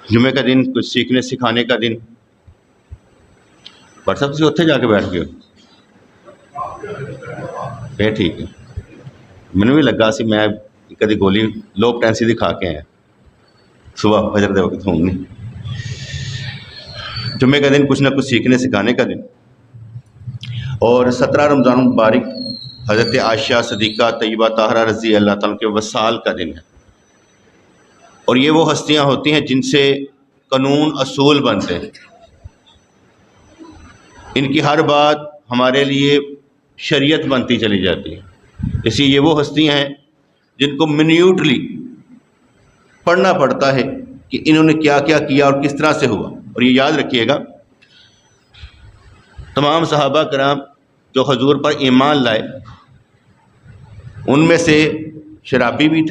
جمعے کا دن کچھ سیکھنے سکھانے کا دن. پر سب سے اتنے جا کے بیٹھ گئے پھر ٹھیک ہے. مینوں بھی لگا سی میں کدی گولی لو پٹینسی دی کھا کے آیا صبح فجر دے وقت ہوں نہیں. جمعے کا دن کچھ نہ کچھ سیکھنے سکھانے کا دن. اور 17 رمضان مبارک حضرت عائشہ صدیقہ طیبہ طاہرہ رضی اللہ تعالیٰ کے وصال کا دن ہے. اور یہ وہ ہستیاں ہوتی ہیں جن سے قانون اصول بنتے ہیں. ان کی ہر بات ہمارے لیے شریعت بنتی چلی جاتی ہے. اسی یہ وہ ہستیاں ہیں جن کو منیوٹلی پڑھنا پڑتا ہے کہ انہوں نے کیا کیا کیا اور کس طرح سے ہوا. اور یہ یاد رکھیے گا تمام صحابہ کرام جو حضور پر ایمان لائے ان میں سے شرابی بھی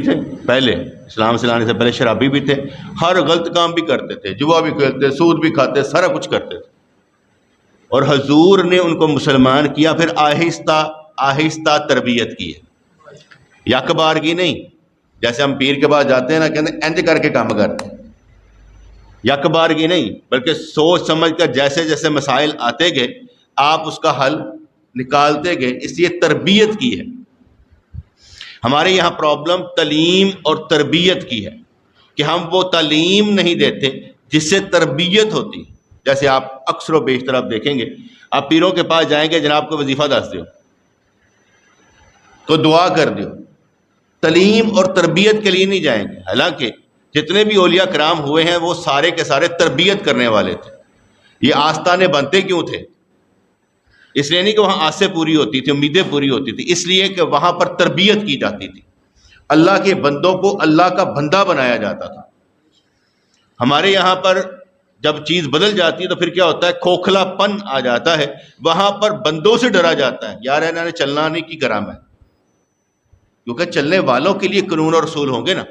تھے، پہلے اسلام سے لانے سے پہلے شرابی بھی تھے، ہر غلط کام بھی کرتے تھے، جوا بھی کھیلتے، سود بھی کھاتے، سارا کچھ کرتے تھے. اور حضور نے ان کو مسلمان کیا، پھر آہستہ آہستہ تربیت کی ہے، یک بارگی نہیں. جیسے ہم پیر کے پاس جاتے ہیں نا، کہتے ہیں انج کر کے کام کرتے ہیں، یک بارگی نہیں، بلکہ سوچ سمجھ کر جیسے جیسے مسائل آتے گئے آپ اس کا حل نکالتے گئے. اس لیے تربیت کی ہے. ہمارے یہاں پرابلم تعلیم اور تربیت کی ہے کہ ہم وہ تعلیم نہیں دیتے جس سے تربیت ہوتی. جیسے آپ اکثر و بیشتر آپ دیکھیں گے، آپ پیروں کے پاس جائیں گے، جناب کو وظیفہ دس دیو تو دعا کر دیو، تعلیم اور تربیت کے لیے نہیں جائیں گے. حالانکہ جتنے بھی اولیاء کرام ہوئے ہیں وہ سارے کے سارے تربیت کرنے والے تھے. یہ آستانے بنتے کیوں تھے؟ اس لیے نہیں کہ وہاں آسیں پوری ہوتی تھی، امیدیں پوری ہوتی تھی، اس لیے کہ وہاں پر تربیت کی جاتی تھی. اللہ کے بندوں کو اللہ کا بندہ بنایا جاتا تھا. ہمارے یہاں پر جب چیز بدل جاتی ہے تو پھر کیا ہوتا ہے؟ کھوکھلا پن آ جاتا ہے. وہاں پر بندوں سے ڈرا جاتا ہے، یار انہوں نے چلنا نہیں کی کرا میں، کیونکہ چلنے والوں کے لیے قانون اور اصول ہوں گے نا.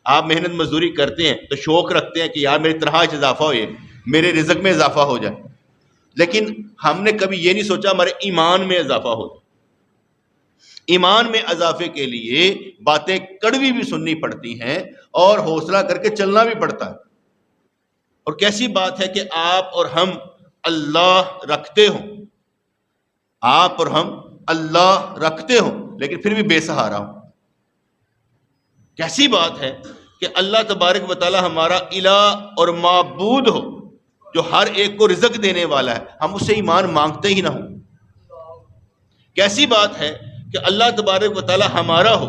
آپ محنت مزدوری کرتے ہیں تو شوق رکھتے ہیں کہ یار میری تنخواہ اضافہ ہو جائے، میرے رزق میں اضافہ ہو جائے، لیکن ہم نے کبھی یہ نہیں سوچا ہمارے ایمان میں اضافہ ہو جائے. ایمان میں اضافے کے لیے باتیں کڑوی بھی سننی پڑتی ہیں اور حوصلہ کر کے چلنا بھی پڑتا ہے. اور کیسی بات ہے کہ آپ اور ہم اللہ رکھتے ہوں، آپ اور ہم اللہ رکھتے ہوں لیکن پھر بھی بے سہارا ہوں. کیسی بات ہے کہ اللہ تبارک و تعالی ہمارا الہ اور معبود ہو جو ہر ایک کو رزق دینے والا ہے، ہم اس سے ایمان مانگتے ہی نہ ہوں. کیسی بات ہے کہ اللہ تبارک و تعالی ہمارا ہو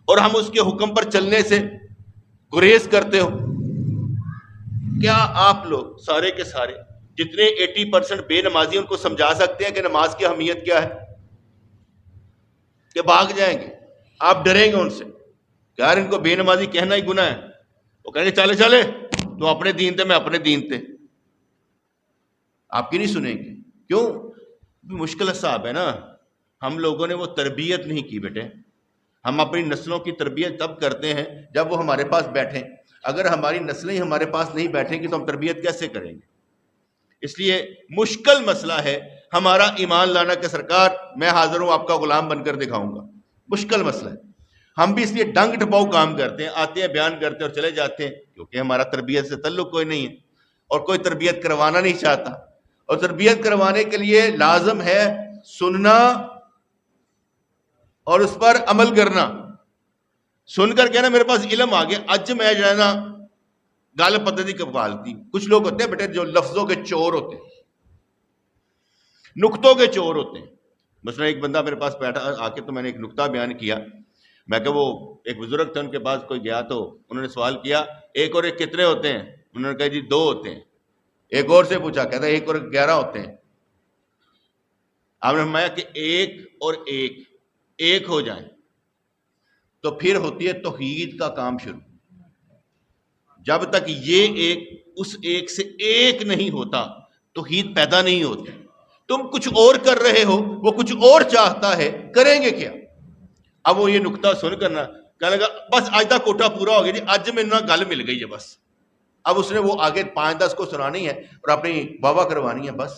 اور ہم اس کے حکم پر چلنے سے گریز کرتے ہو. کیا آپ لوگ سارے کے سارے جتنے 80% بے نمازی ان کو سمجھا سکتے ہیں کہ نماز کی اہمیت کیا ہے؟ کہ بھاگ جائیں گے، آپ ڈریں گے ان سے کہ یار ان کو بے نمازی کہنا ہی گناہ ہے. وہ کہیں گے چلے چلے تو اپنے دین تے میں اپنے دین تے. آپ کی نہیں سنیں گے. کیوں؟ مشکل حساب ہے نا. ہم لوگوں نے وہ تربیت نہیں کی بیٹے. ہم اپنی نسلوں کی تربیت تب کرتے ہیں جب وہ ہمارے پاس بیٹھیں. اگر ہماری نسلیں ہی ہمارے پاس نہیں بیٹھیں گی تو ہم تربیت کیسے کریں گے؟ اس لیے مشکل مسئلہ ہے ہمارا ایمان لانا کہ سرکار میں حاضر ہوں، آپ کا غلام بن کر دکھاؤں گا. مشکل مسئلہ ہے. ہم بھی اس لیے ڈنگ ٹپاؤ کام کرتے ہیں، آتے ہیں بیان کرتے ہیں اور چلے جاتے ہیں، کیونکہ ہمارا تربیت سے تعلق کوئی نہیں ہے اور کوئی تربیت کروانا نہیں چاہتا. اور تربیت کروانے کے لیے لازم ہے سننا اور اس پر عمل کرنا. سن کر کہنا میرے پاس علم آ گیا، اج میں جو ہے نا گل پدھتی کپالتی. کچھ لوگ ہوتے ہیں بیٹے جو لفظوں کے چور ہوتے ہیں، نقطوں کے چور ہوتے ہیں. مثلا ایک بندہ میرے پاس بیٹھا آ کے تو میں نے ایک نقطہ بیان کیا. میں کہ وہ ایک بزرگ تھے، ان کے پاس کوئی گیا تو انہوں نے سوال کیا ایک اور ایک کتنے ہوتے ہیں؟ انہوں نے کہا جی 2 ہوتے ہیں. ایک اور سے پوچھا، کہتا ہے 1 اور 11 ہوتے ہیں. آپ نے فرمایا کہ 1 اور 1 ایک ہو جائیں تو پھر ہوتی ہے توحید کا کام شروع. جب تک یہ ایک اس ایک سے ایک نہیں ہوتا توحید پیدا نہیں ہوتی. تم کچھ اور کر رہے ہو، وہ کچھ اور چاہتا ہے، کریں گے کیا؟ اب وہ یہ نقطہ سن کرنا کہنے لگا بس آج تک کوٹا پورا ہو گیا جی، اج میں نہ گل مل گئی ہے بس. اب اس نے وہ آگے 5-10 کو سنانی ہے اور اپنی واہ کروانی ہے. بس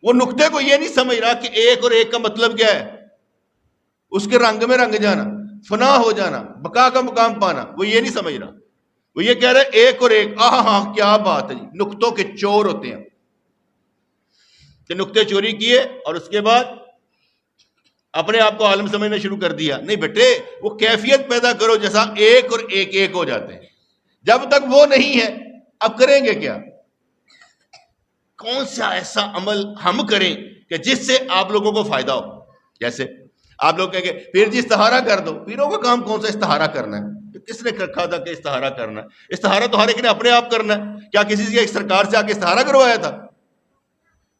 وہ نقطے کو یہ نہیں سمجھ رہا کہ 1 اور 1 کا مطلب کیا ہے، اس کے رنگ میں رنگ جانا. فنا ہو جانا، بقا کا مقام پانا، وہ یہ نہیں سمجھ رہا. وہ یہ کہہ رہا ہے ایک اور ایک. ہاں کیا بات ہے جی. نقطوں کے چور ہوتے ہیں کہ نقطے چوری کیے اور اس کے بعد اپنے آپ کو عالم سمجھنا شروع کر دیا. نہیں بیٹے، وہ کیفیت پیدا کرو جیسا ایک اور ایک ایک ہو جاتے ہیں. جب تک وہ نہیں ہے اب کریں گے کیا؟ کون سا ایسا عمل ہم کریں کہ جس سے آپ لوگوں کو فائدہ ہو؟ جیسے آپ لوگ کہیں گے پیر جی استخارہ کر دو. پیروں کا کام کون سا استخارہ کرنا ہے؟ کس نے رکھا تھا کہ استخارہ کرنا ہے؟ استخارہ تو ہر ایک نے اپنے آپ کرنا ہے. کیا کسی سے ایک سرکار سے آ کے استخارہ کروایا تھا؟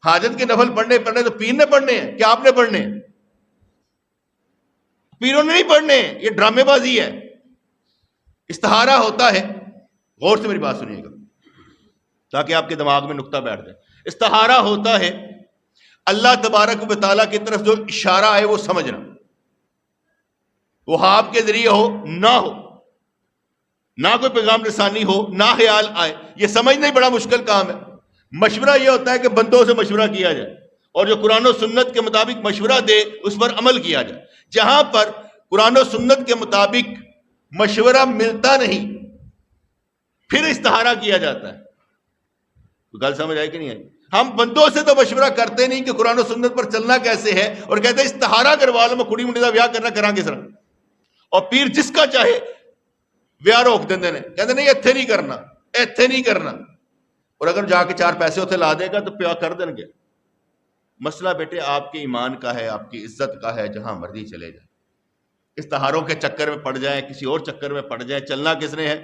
حاجت کے نفل پڑھنے تو پیر نے پڑھنے ہیں، کیا آپ نے پڑھنے ہیں؟ پیروں نے نہیں پڑھنے. یہ ڈرامے بازی ہے. استخارہ ہوتا ہے، غور سے میری بات سنیے گا تاکہ آپ کے دماغ میں نقطہ بیٹھ جائے. استخارہ ہوتا ہے اللہ تبارک و تعالیٰ کی طرف جو اشارہ ہے وہ سمجھنا، وہ آپ کے ذریعے ہو نہ ہو، نہ کوئی پیغام رسانی ہو، نہ خیال آئے، یہ سمجھنا ہی بڑا مشکل کام ہے. مشورہ یہ ہوتا ہے کہ بندوں سے مشورہ کیا جائے اور جو قرآن و سنت کے مطابق مشورہ دے اس پر عمل کیا جائے. جہاں پر قرآن و سنت کے مطابق مشورہ ملتا نہیں پھر استخارہ کیا جاتا ہے. گل سمجھ آئی کہ نہیں آئی؟ ہم بندوں سے تو مشورہ کرتے نہیں کہ قرآن و سنت پر چلنا کیسے ہے، اور کہتے ہیں استخارہ کروا لو، میں کڑی منڈی کا ویاہ کرنا کراں کس طرح. اور پیر جس کا چاہے ویاہ روک دیندے نے، کہتے نہیں ایتھے نہیں کرنا، ایتھے نہیں کرنا. اور اگر جا کے 4 پیسے اتنے لا دے گا تو پیا کر دیں گے. مسئلہ بیٹے آپ کے ایمان کا ہے، آپ کی عزت کا ہے، جہاں مرضی چلے جائیں. استخاروں کے چکر میں پڑ جائیں، کسی اور چکر میں پڑ جائیں، چلنا کس نے ہے؟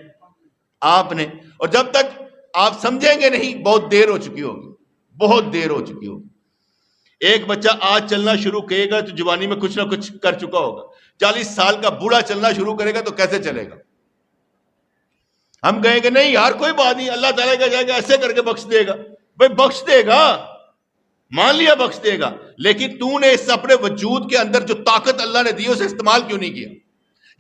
آپ نے. اور جب تک آپ سمجھیں گے نہیں بہت دیر ہو چکی ہوگی، بہت دیر ہو چکی ہوگی. ایک بچہ آج چلنا شروع کرے گا تو جوانی میں کچھ نہ کچھ کر چکا ہوگا. 40 سال کا بوڑھا چلنا شروع کرے گا تو کیسے چلے گا؟ ہم کہیں گے نہیں یار کوئی بات نہیں، اللہ تعالیٰ کا جائے گا ایسے کر کے بخش دے گا. بھائی بخش دے گا، مان لیا بخش دے گا، لیکن تو نے اس اپنے وجود کے اندر جو طاقت اللہ نے دی اسے استعمال کیوں نہیں کیا؟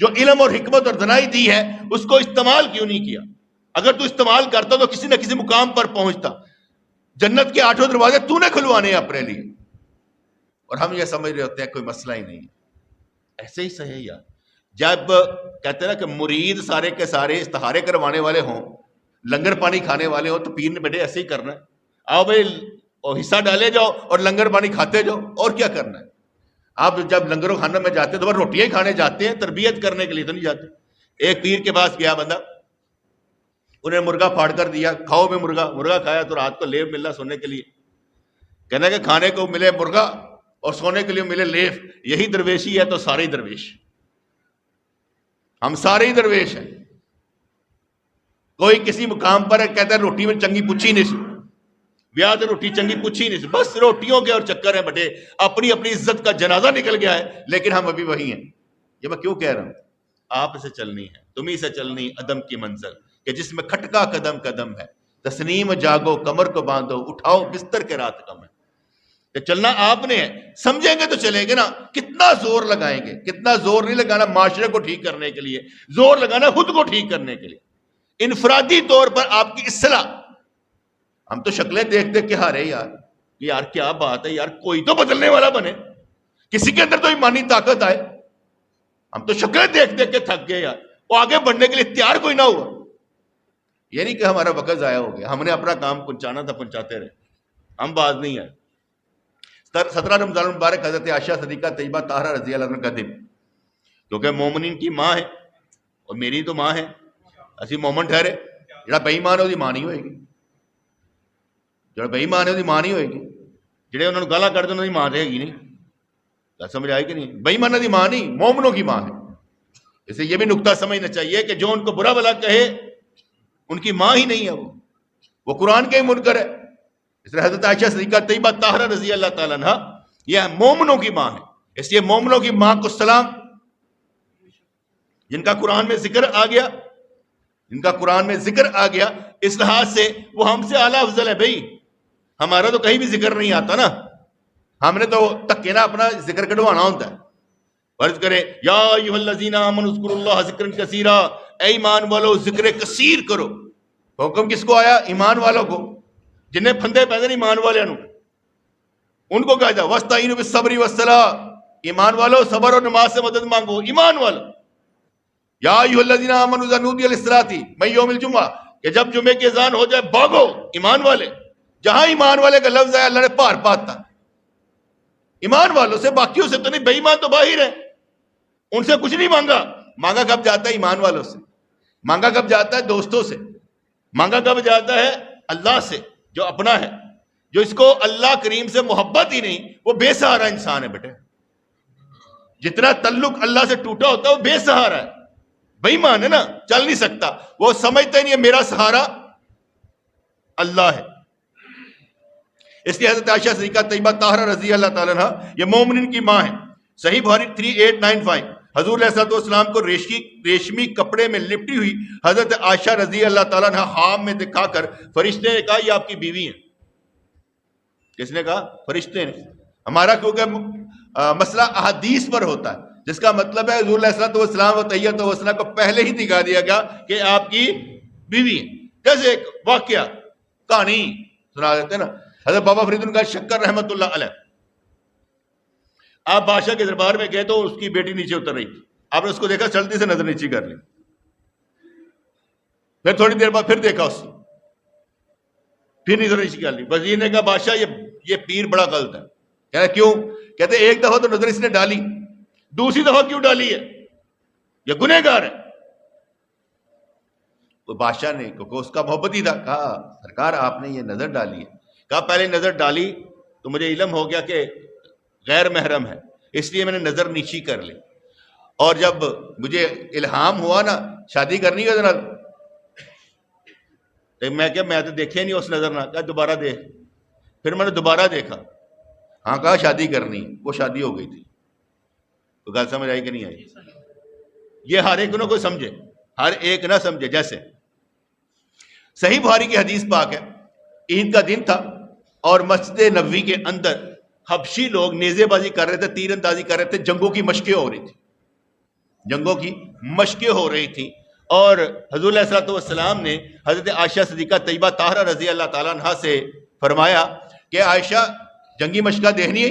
جو علم اور حکمت اور دانائی دی ہے اس کو استعمال کیوں نہیں کیا؟ اگر تو استعمال کرتا تو کسی نہ کسی مقام پر پہنچتا. جنت کے 8 دروازے تو نے کھلوانے ہیں اپنے لیے، اور ہم یہ سمجھ رہے ہوتے ہیں کوئی مسئلہ ہی نہیں. ایسے ہی صحیح یار. جب کہتے ہیں نا کہ مرید سارے کے سارے استخارے کروانے والے ہوں، لنگر پانی کھانے والے ہوں، تو پیر نے بیٹے ایسے ہی کرنا ہے. آؤ بھائی اور حصہ ڈالے جاؤ اور لنگر پانی کھاتے جاؤ، اور کیا کرنا ہے؟ آپ جب لنگروں کھانے میں جاتے ہیں تو بس روٹیاں ہی کھانے جاتے ہیں، تربیت کرنے کے لیے تو نہیں جاتے. ایک پیر کے پاس گیا بندہ، انہیں مرغا پھاڑ کر دیا، کھاؤ میں مرغا کھایا تو رات کو لیف ملنا سونے کے لیے. کہنا کہ کھانے کو ملے مرغا اور سونے کے لیے ملے لیف، یہی درویشی ہے تو سارے درویش. ہم سارے ہی درویش ہیں. کوئی کسی مقام پر کہتا ہے روٹی میں چنگی پوچھی نہیں سی، بیاہ تو روٹی چنگی پوچھی نہیں سی، بس روٹیوں کے اور چکر ہیں بٹے. اپنی عزت کا جنازہ نکل گیا ہے، لیکن ہم ابھی وہی ہیں. یہ میں کیوں کہہ رہا ہوں؟ آپ سے چلنی ہے، تمہیں سے چلنی عدم کی منزل کہ جس میں کھٹکا قدم قدم ہے. تسنیم جاگو کمر کو باندھو، اٹھاؤ بستر کے رات کم ہے. کہ چلنا آپ نے ہے، سمجھیں گے تو چلیں گے نا. کتنا زور لگائیں گے؟ کتنا زور نہیں لگانا معاشرے کو ٹھیک کرنے کے لیے، زور لگانا خود کو ٹھیک کرنے کے لیے، انفرادی طور پر آپ کی اصلاح. ہم تو شکلیں دیکھ دیکھ کے ہارے یار کیا بات ہے یار، کوئی تو بدلنے والا بنے، کسی کے اندر تو ایمانی طاقت آئے. ہم تو شکلیں دیکھ دیکھ کے تھک گئے یار، وہ آگے بڑھنے کے لیے تیار کوئی نہ ہوا. یہ نہیں کہ ہمارا وقت ضائع ہو گیا، ہم نے اپنا کام پہنچانا تھا پہنچاتے رہے، ہم باز نہیں آئے. 17 رمضان المبارک حضرت عائشہ صدیقہ طیبہ طاہرہ رضی اللہ عنہ کا دن، کیونکہ مومنین کی ماں ہے اور میری تو ماں ہے، اسی مومن ٹھہرے. جڑا بے ایمان ہے وہ ماں نہیں ہوئے گی، جڑا بے ایمان ہے وہ ماں نہیں ہوئے گی، جڑے انہوں نے گالا کر دیں انہوں کی ماں رہے گی نہیں. سمجھ آئے کہ نہیں؟ بے ایمانوں کی ماں نہیں، مومنوں کی ماں ہے. اسے یہ بھی نقطہ سمجھنا چاہیے کہ جو ان کو برا بھلا کہے ان کی ماں ہی نہیں ہے، وہ قرآن کے ہی منکر ہے. اس لیے حضرت عائشہ صدیقہ طیبہ طاہرہ رضی اللہ تعالیٰ عنہ یہ مومنوں کی ماں ہے. اس لیے مومنوں کی ماں کو سلام، جن کا قرآن میں ذکر آ گیا، جن کا قرآن میں ذکر آ گیا، اس لحاظ سے وہ ہم سے اعلیٰ افضل ہے. بھائی ہمارا تو کہیں بھی ذکر نہیں آتا نا، ہم نے تو تکے نا اپنا ذکر کٹوانا ہوتا ہے. فرض کرے یا ایھا الذین آمنوا اذکروا اللہ ذکرا کثیرا، اے ایمان والو ذکر کثیر کرو. حکم کس کو آیا؟ ایمان والوں کو. جنہیں پھندے پیدے ایمان والے ان کو کہا جائے وَاسْتَعِینُوا بِالصَّبْرِ وَالصَّلَاةِ، ایمان والو صبر اور نماز سے مدد مانگو. ایمان والو یا ایھا الذین آمنوا اذا نودی للصلاۃ من یوم الجمعہ، کہ جب جمعے کی اذان ہو جائے بھاگو ایمان والے. جہاں ایمان والے کا لفظ ہے اللہ نے پار پاتا ایمان والوں سے، باقیوں سے تو نہیں. بے ایمان تو باہر ہے، ان سے کچھ نہیں مانگا. مانگا کب جاتا ہے ایمان والوں سے، مانگا کب جاتا ہے دوستوں سے، مانگا کب جاتا ہے اللہ سے جو اپنا ہے. جو اس کو اللہ کریم سے محبت ہی نہیں وہ بے سہارا انسان ہے بیٹے. جتنا تعلق اللہ سے ٹوٹا ہوتا ہے وہ بے سہارا ہے، بے ایمان ہے نا، چل نہیں سکتا. وہ سمجھتا ہی نہیں ہے میرا سہارا اللہ ہے. اس لیے حضرت عائشہ صدیقہ طیبہ طاہرہ رضی اللہ تعالیٰ عنہ یہ مومنین کی ماں ہے. صحیح بخاری 3895 حضور علیہ الصلوۃ والسلام کو ریشمی کپڑے میں لپٹی ہوئی حضرت عائشہ رضی اللہ تعالیٰ عنہ خواب میں دکھا کر فرشتے نے کہا یہ آپ کی بیوی ہیں. کس نے کہا؟ فرشتے نے. ہمارا کیونکہ مسئلہ احادیث پر ہوتا ہے، جس کا مطلب ہے حضور علیہ الصلوۃ والسلام و تحیۃ و ثنا کو پہلے ہی دکھا دیا گیا کہ آپ کی بیوی ہیں. جیسے ایک واقعہ کہانی سنا دیتے ہیں نا. حضرت بابا فرید کا شکر رحمت اللہ علیہ، آپ بادشاہ کے دربار میں گئے تو اس کی بیٹی نیچے اتر رہی تھی. آپ نے اس کو دیکھا، جلدی سے نظر نیچی کر لی. پھر تھوڑی دیر بعد پھر دیکھا اس نے، پھر نظر نیچی کر لی. وزیر نے کہا بادشاہ یہ پیر بڑا غلط ہے. کہا کیوں؟ کہتے ایک دفعہ تو نظر اس نے ڈالی، دوسری دفعہ کیوں ڈالی ہے؟ یہ گنہگار ہے. وہ بادشاہ نے کیونکہ اس کا محبت ہی تھا کہا سرکار آپ نے یہ نظر ڈالی ہے. کہا پہلے نظر ڈالی تو مجھے علم ہو گیا کہ غیر محرم ہے، اس لیے میں نے نظر نیچی کر لی. اور جب مجھے الہام ہوا نا شادی کرنی ہے جناب، میں کیا میں تو دیکھے نہیں اس نظر نہ. کہا دوبارہ دیکھ. پھر میں نے دوبارہ دیکھا، ہاں کہا شادی کرنی. وہ شادی ہو گئی تھی. تو گل سمجھ آئی کہ نہیں آئی؟ یہ ہر ایک نہ کوئی سمجھے، ہر ایک نہ سمجھے. جیسے صحیح بخاری کی حدیث پاک ہے، عید کا دن تھا اور مسجد نبوی کے اندر حبشی لوگ نیزے بازی کر رہے تھے، تیر اندازی کر رہے تھے. جنگوں کی مشقیں ہو رہی تھی، جنگوں کی مشقیں ہو رہی تھی. اور حضور علیہ الصلوۃ والسلام نے حضرت عائشہ صدیقہ طیبہ طاہرہ رضی اللہ تعالیٰ عنہ سے فرمایا کہ عائشہ جنگی مشقہ دیکھنی ہے؟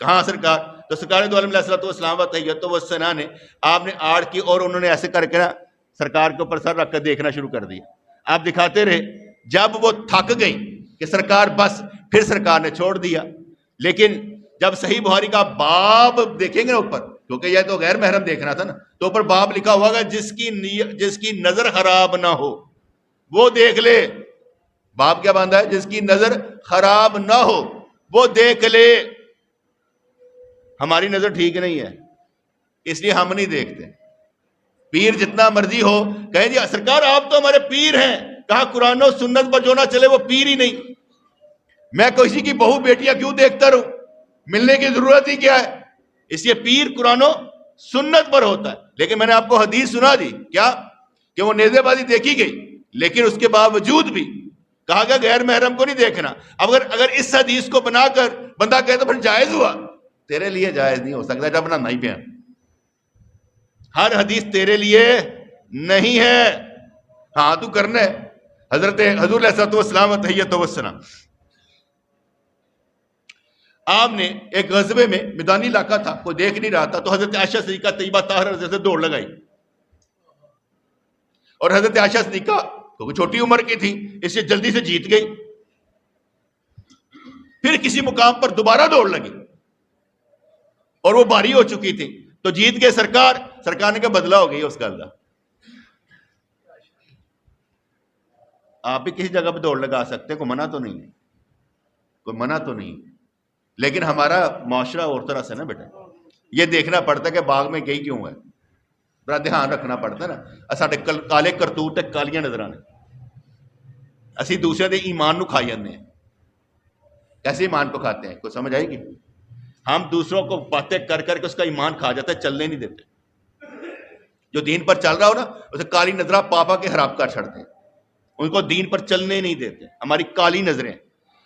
کہاں سرکار؟ تو سرکار دو عالم علیہ الصلوۃ والسلام و تحیۃ و ثنا نے آپ نے آڑ کی اور انہوں نے ایسے کر کے نا سرکار کے اوپر سر رکھ کر دیکھنا شروع کر دیا. آپ دکھاتے رہے. جب وہ تھک گئی کہ سرکار بس، پھر سرکار نے چھوڑ دیا. لیکن جب صحیح بخاری کا باب دیکھیں گے نا اوپر، کیونکہ یہ تو غیر محرم دیکھنا تھا نا، تو اوپر باب لکھا ہوا گا جس کی نظر خراب نہ ہو وہ دیکھ لے. باب کیا باندھا ہے؟ جس کی نظر خراب نہ ہو وہ دیکھ لے. ہماری نظر ٹھیک نہیں ہے اس لیے ہم نہیں دیکھتے. پیر جتنا مرضی ہو کہیں جی سرکار آپ تو ہمارے پیر ہیں. کہا قرآن و سنت پر جو نہ چلے وہ پیر ہی نہیں. میں کسی کی بہو بیٹیاں کیوں دیکھتا رہوں؟ ملنے کی ضرورت ہی کیا ہے؟ اس لیے پیر قرآن و سنت پر ہوتا ہے. لیکن میں نے آپ کو حدیث سنا دی کیا کہ وہ نیزے بازی دیکھی گئی، لیکن اس کے باوجود بھی کہا گیا غیر محرم کو نہیں دیکھنا. اگر اس حدیث کو بنا کر بندہ کہے تو پھر جائز ہوا. تیرے لیے جائز نہیں ہو سکتا جب بنا نہیں پیا. ہر حدیث تیرے لیے نہیں ہے. ہاں تو کرنا ہے. حضرت حضور علیہ الصلوۃ والسلام و تحیۃ و ثنا، آپ نے ایک غزوے میں میدانی علاقہ تھا، کوئی دیکھ نہیں رہا تھا، تو حضرت عائشہ صدیقہ طیبہ طاہرہ رضی اللہ عنہا سے دوڑ لگائی. اور حضرت عائشہ صدیقہ کیونکہ چھوٹی عمر کی تھی اس سے جلدی سے جیت گئی. پھر کسی مقام پر دوبارہ دوڑ لگی اور وہ بھاری ہو چکی تھی تو جیت گئے. سرکار نے کہا بدلہ ہو گئی اس گل کا. آپ بھی کسی جگہ پہ دوڑ لگا سکتے ہیں، کوئی منع تو نہیں ہے، کوئی منع تو نہیں. لیکن ہمارا معاشرہ اور طرح سے نا بیٹا، یہ دیکھنا پڑتا ہے کہ باغ میں گئی کیوں ہے. بڑا دھیان رکھنا پڑتا ہے نا. ساڈے کالے کرتوت کالیاں نظراں نے، اسی دوسرے دے ایمان نو کھائی جاندے ہیں. کیسے ایمان کو کھاتے ہیں؟ کوئی سمجھ آئے گی؟ ہم دوسروں کو باتیں کر کر کے اس کا ایمان کھا جاتا ہے، چلنے نہیں دیتے. جو دین پر چل رہا ہو نا اسے کالی نظرہ پاپا کے خراب کر چھڑتے ہیں، ان کو دین پر چلنے نہیں دیتے. ہماری کالی نظریں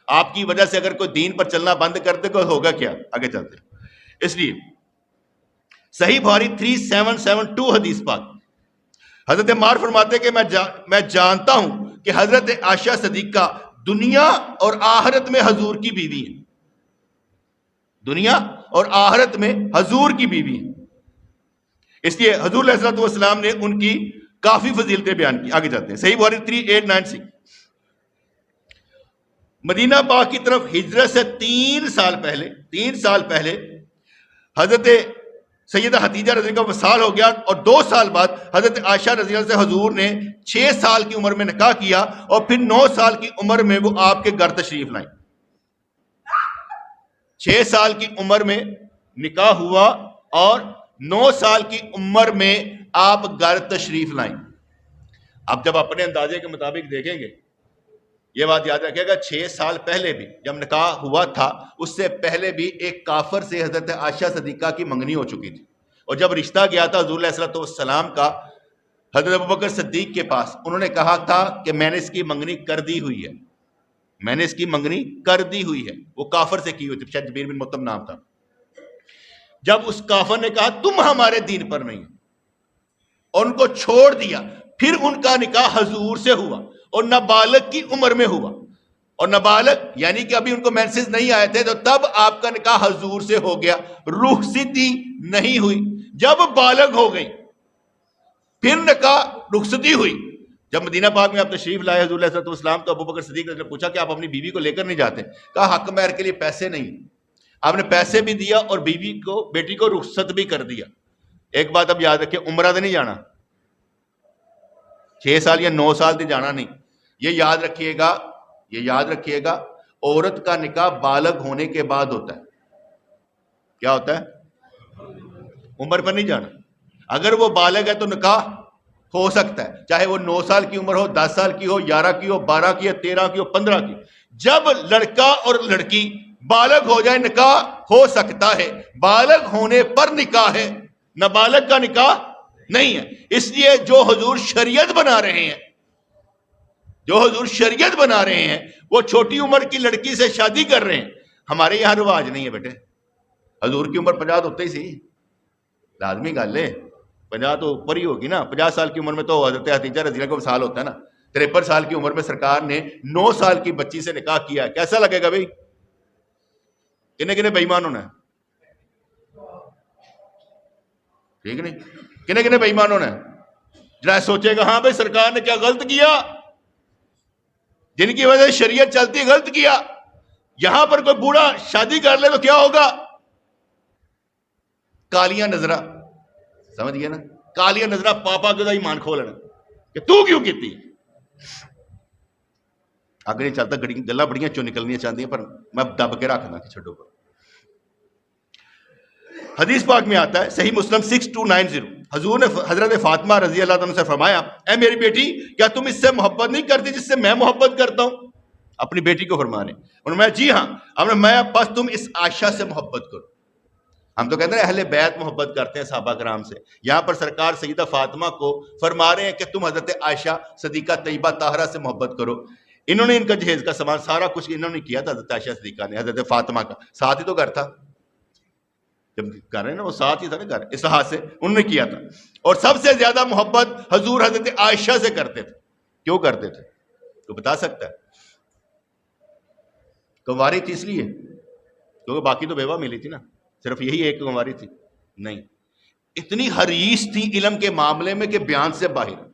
آپ کی وجہ سے اگر کوئی دین پر چلنا بند کرتے کوئی ہوگا کیا؟ آگے چلتے. اس لیے صحیح بخاری 3772 حدیث پاک حضرت مار فرماتے کہ میں جانتا ہوں کہ حضرت عائشہ صدیقہ دنیا اور آخرت میں حضور کی بیوی ہیں. دنیا اور آخرت میں حضور کی بیوی ہیں. اس لیے حضور علیہ الصلوۃ والسلام نے ان کی کافی فضیلتیں بیان کی. آگے جاتے ہیں. صحیح بخاری 3896. مدینہ پاک کی طرف ہجرت سے 3 سال پہلے حضرت سیدہ حتیجہ رضی اللہ عنہ کا وصال ہو گیا، اور 2 سال بعد حضرت عائشہ رضی اللہ عنہ سے حضور نے 6 سال کی عمر میں نکاح کیا، اور پھر 9 سال کی عمر میں وہ آپ کے گھر تشریف لائیں. 6 سال کی عمر میں نکاح ہوا اور 9 سال کی عمر میں آپ گھر تشریف لائیں. اب جب اپنے اندازے کے مطابق دیکھیں گے، یہ بات یاد رکھے گا 6 سال پہلے بھی جب نکاح ہوا تھا، اس سے پہلے بھی ایک کافر سے حضرت عائشہ صدیقہ کی منگنی ہو چکی تھی، اور جب رشتہ گیا تھا حضور علیہ الصلوۃ والسلام کا حضرت ابوبکر صدیق کے پاس، انہوں نے کہا تھا کہ میں نے اس کی منگنی کر دی ہوئی ہے، میں نے اس کی منگنی کر دی ہوئی ہے. وہ کافر سے کی ہوئی تھی، شاید جبیر بن مطعم نام تھا. جب اس کافر نے کہا تم ہمارے دین پر نہیں، اور ان کو چھوڑ دیا، پھر ان کا نکاح حضور سے ہوا، اور نابالغ کی عمر میں ہوا. اور نابالغ یعنی کہ ابھی ان کو مینسز نہیں آئے تھے، تو تب آپ کا نکاح حضور سے ہو گیا، رخصتی نہیں ہوئی. جب بالغ ہو گئی پھر نکاح رخصتی ہوئی. جب مدینہ پاک میں آپ تشریف لائے حضور علیہ السلام، تو ابوبکر صدیق نے پوچھا کہ آپ اپنی بیوی کو لے کر نہیں جاتے؟ کہا حق مہر کے لیے پیسے نہیں. آپ نے پیسے بھی دیا اور بیٹی کو رخصت بھی کر دیا. ایک بات اب یاد رکھیں، عمرہ تو نہیں جانا، 6 سال یا 9 سال تک جانا نہیں. یہ یاد رکھیے گا عورت کا نکاح بالغ ہونے کے بعد ہوتا ہے. کیا ہوتا ہے؟ عمر پر نہیں جانا. اگر وہ بالغ ہے تو نکاح ہو سکتا ہے، چاہے وہ 9 سال کی عمر ہو، 10 سال کی ہو، 11 کی ہو، 12 کی ہو، 13 کی ہو، 15 کی. جب لڑکا اور لڑکی بالغ ہو جائے نکاح ہو سکتا ہے. بالغ ہونے پر نکاح ہے، نابالغ کا نکاح نہیں ہے. اس لیے جو حضور شریعت بنا رہے ہیں وہ چھوٹی عمر کی لڑکی سے شادی کر رہے ہیں. ہمارے یہاں رواج نہیں ہے بیٹے. حضور کی عمر 50 ہوتے ہی سی، لازمی گل ہے 50 تو اوپر ہی ہوگی نا. 50 سال کی عمر میں تو حضرت حتیجہ رضی اللہ عنہ کو وصال ہوتا ہے نا. 53 سال کی عمر میں سرکار نے 9 سال کی بچی سے نکاح کیا. کیسا لگے گا بھائی؟ کنے بے ایمان ہونا ہے؟ ٹھیک نہیں؟ کنے بے ایمان ہونا ہے؟ جرا سوچے گا ہاں بھائی سرکار نے کیا غلط کیا، جن کی وجہ سے شریعت چلتی غلط کیا. یہاں پر کوئی بوڑھا شادی کر لے تو کیا ہوگا؟ کالیاں نظرہ، سمجھ گئے نا؟ کالیاں نظرہ پاپا کے ایمان کھولنا کہ تو کیوں کیتی. آگے نہیں چلتا، گلا بڑیاں چوں نکلنی چاہتی ہیں، پر میں دب کے رکھنا کہ چھڈو. پر حدیث پاک میں آتا ہے صحیح مسلم 6290، حضور نے حضرت فاطمہ رضی اللہ عنہ سے فرمایا اے میری بیٹی کیا تم اس سے محبت نہیں کرتی جس سے میں محبت کرتا ہوں؟ اپنی بیٹی کو فرما رہے. انہوں نے جی ہاں. میں بس تم اس عائشہ سے محبت کرو. ہم تو کہتے ہیں اہل بیت محبت کرتے ہیں صحابہ کرام سے، یہاں پر سرکار سیدہ فاطمہ کو فرما رہے ہیں کہ تم حضرت عائشہ صدیقہ طیبہ طاہرہ سے محبت کرو. انہوں نے ان کا جہیز کا سامان سارا کچھ انہوں نے کیا تھا. حضرت عائشہ صدیقہ نے حضرت فاطمہ کا ساتھ ہی تو گھر تھا، جب کر رہے ہیں نا وہ ساتھ ہی تھا نا گھر، اس لحاظ سے انہوں نے کیا تھا. اور سب سے زیادہ محبت حضور حضرت عائشہ سے کرتے تھے. کیوں کرتے تھے؟ تو بتا سکتا ہے؟ کنواری تھی اس لیے کیونکہ باقی تو بیوہ ملی تھی نا، صرف یہی ایک کنواری تھی؟ نہیں، اتنی حریص تھی علم کے معاملے میں کہ بیان سے باہر.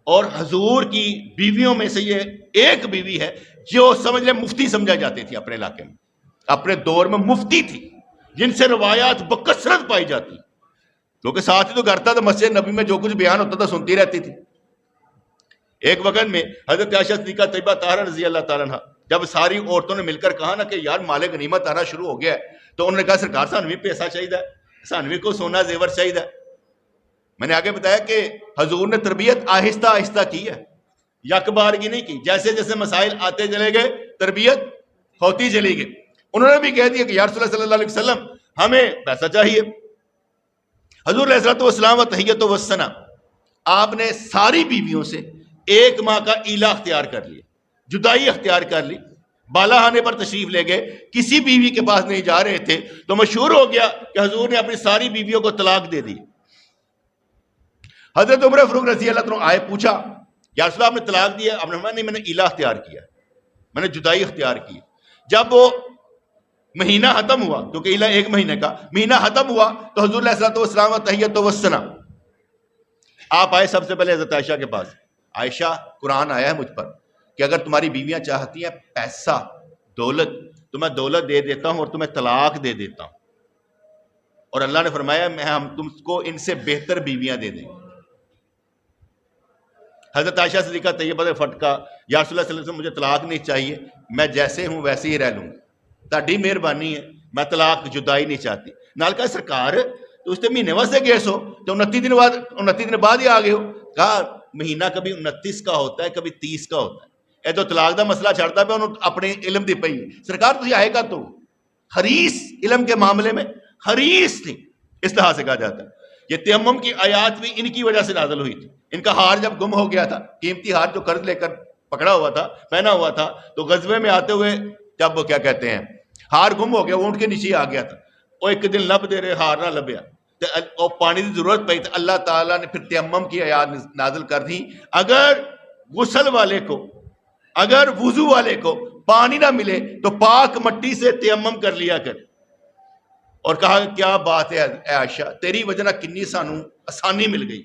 اور حضور کی بیویوں میں سے یہ ایک بیوی ہے جو سمجھ لیں مفتی سمجھا جاتی تھی اپنے علاقے میں، اپنے دور میں مفتی تھی، جن سے روایات بکثرت پائی جاتی، کیونکہ ساتھ ہی تو گھر تھا، تو مسجد نبی میں جو کچھ بیان ہوتا تھا سنتی رہتی تھی. ایک وقت میں حضرت عائشہ صدیقہ طیبہ طاہرہ رضی اللہ تعالیٰ عنہ جب ساری عورتوں نے مل کر کہا نا کہ یار مال غنیمت آنا شروع ہو گیا ہے، تو انہوں نے کہا سرکار سانو بھی پیسہ چاہیے، سانو بھی کو سونا زیور چاہیے. میں نے آگے بتایا کہ حضور نے تربیت آہستہ آہستہ کی ہے، یک بار کی نہیں کی. جیسے جیسے مسائل آتے چلے گئے تربیت ہوتی چلی گئی. انہوں نے بھی کہہ دیا کہ یا رسول اللہ صلی اللہ علیہ وسلم ہمیں پیسہ چاہیے. حضور علیہ الصلوۃ والسلام و تحیۃ و ثنا، آپ نے ساری بیویوں سے 1 ماہ کا ایلا اختیار کر لیا، جدائی اختیار کر لی. بالا خانے پر تشریف لے گئے، کسی بیوی کے پاس نہیں جا رہے تھے، تو مشہور ہو گیا کہ حضور نے اپنی ساری بیویوں کو طلاق دے دی. حضرت عمر فاروق رضی اللہ عنہ آئے، پوچھا یا رسول اللہ آپ نے طلاق دیا؟ آپ نے فرمایا نہیں، میں نے ایلا اختیار کیا، میں نے جدائی اختیار کی. جب وہ مہینہ ختم ہوا، کیونکہ الہ ایک مہینے کا مہینہ ختم ہوا تو حضور علیہ الصلوۃ والسلام تحیۃ والثنا آپ آئے سب سے پہلے حضرت عائشہ کے پاس. عائشہ، قرآن آیا ہے مجھ پر کہ اگر تمہاری بیویاں چاہتی ہیں پیسہ دولت تو میں دولت دے دیتا ہوں اور تمہیں طلاق دے دیتا ہوں، اور اللہ نے فرمایا ہم تم کو ان سے بہتر بیویاں دے دیں گے. حضرت عائشہ صدیقہ طیبہ سے فٹکا، یا رسول اللہ صلی اللہ علیہ وسلم مجھے طلاق نہیں چاہیے، میں جیسے ہوں ویسے ہی رہ لوں گا، تہاڈی مہربانی ہے، میں طلاق جدائی نہیں چاہتی. نال کہا سرکار تو اس مہینے واسطے گئے سو تو 29 دن بعد ہی آ گئے ہو. کہا مہینہ کبھی 29 کا ہوتا ہے، کبھی 30 کا ہوتا ہے. اے تو طلاق دا مسئلہ چھڑتا پہ انہوں اپنے علم دی پئی. سرکار تسی آئے گا تو حریص، علم کے معاملے میں حریص تھی، اس طرح سے کہا جاتا ہے. یہ تیمم کی آیات بھی ان کی وجہ سے نازل ہوئی تھی. ان کا ہار جب گم ہو گیا تھا، قیمتی ہار جو قرض لے کر پکڑا ہوا تھا، پہنا ہوا تھا، تو غزوے میں آتے ہوئے جب وہ کیا کہتے ہیں ہار گم ہو گیا، وہ اونٹ کے نیچے آ گیا تھا. وہ ایک دن لب دے رہے ہار نہ لبیا، اور پانی کی ضرورت پئی تو اللہ تعالیٰ نے پھر تیمم کی آیات نازل کر دی. اگر غسل والے کو، اگر وضو والے کو پانی نہ ملے تو پاک مٹی سے تیمم کر لیا کرے. اور کہا کیا بات ہے اے عائشہ، تیری وجہ نہ کنی سانو آسانی مل گئی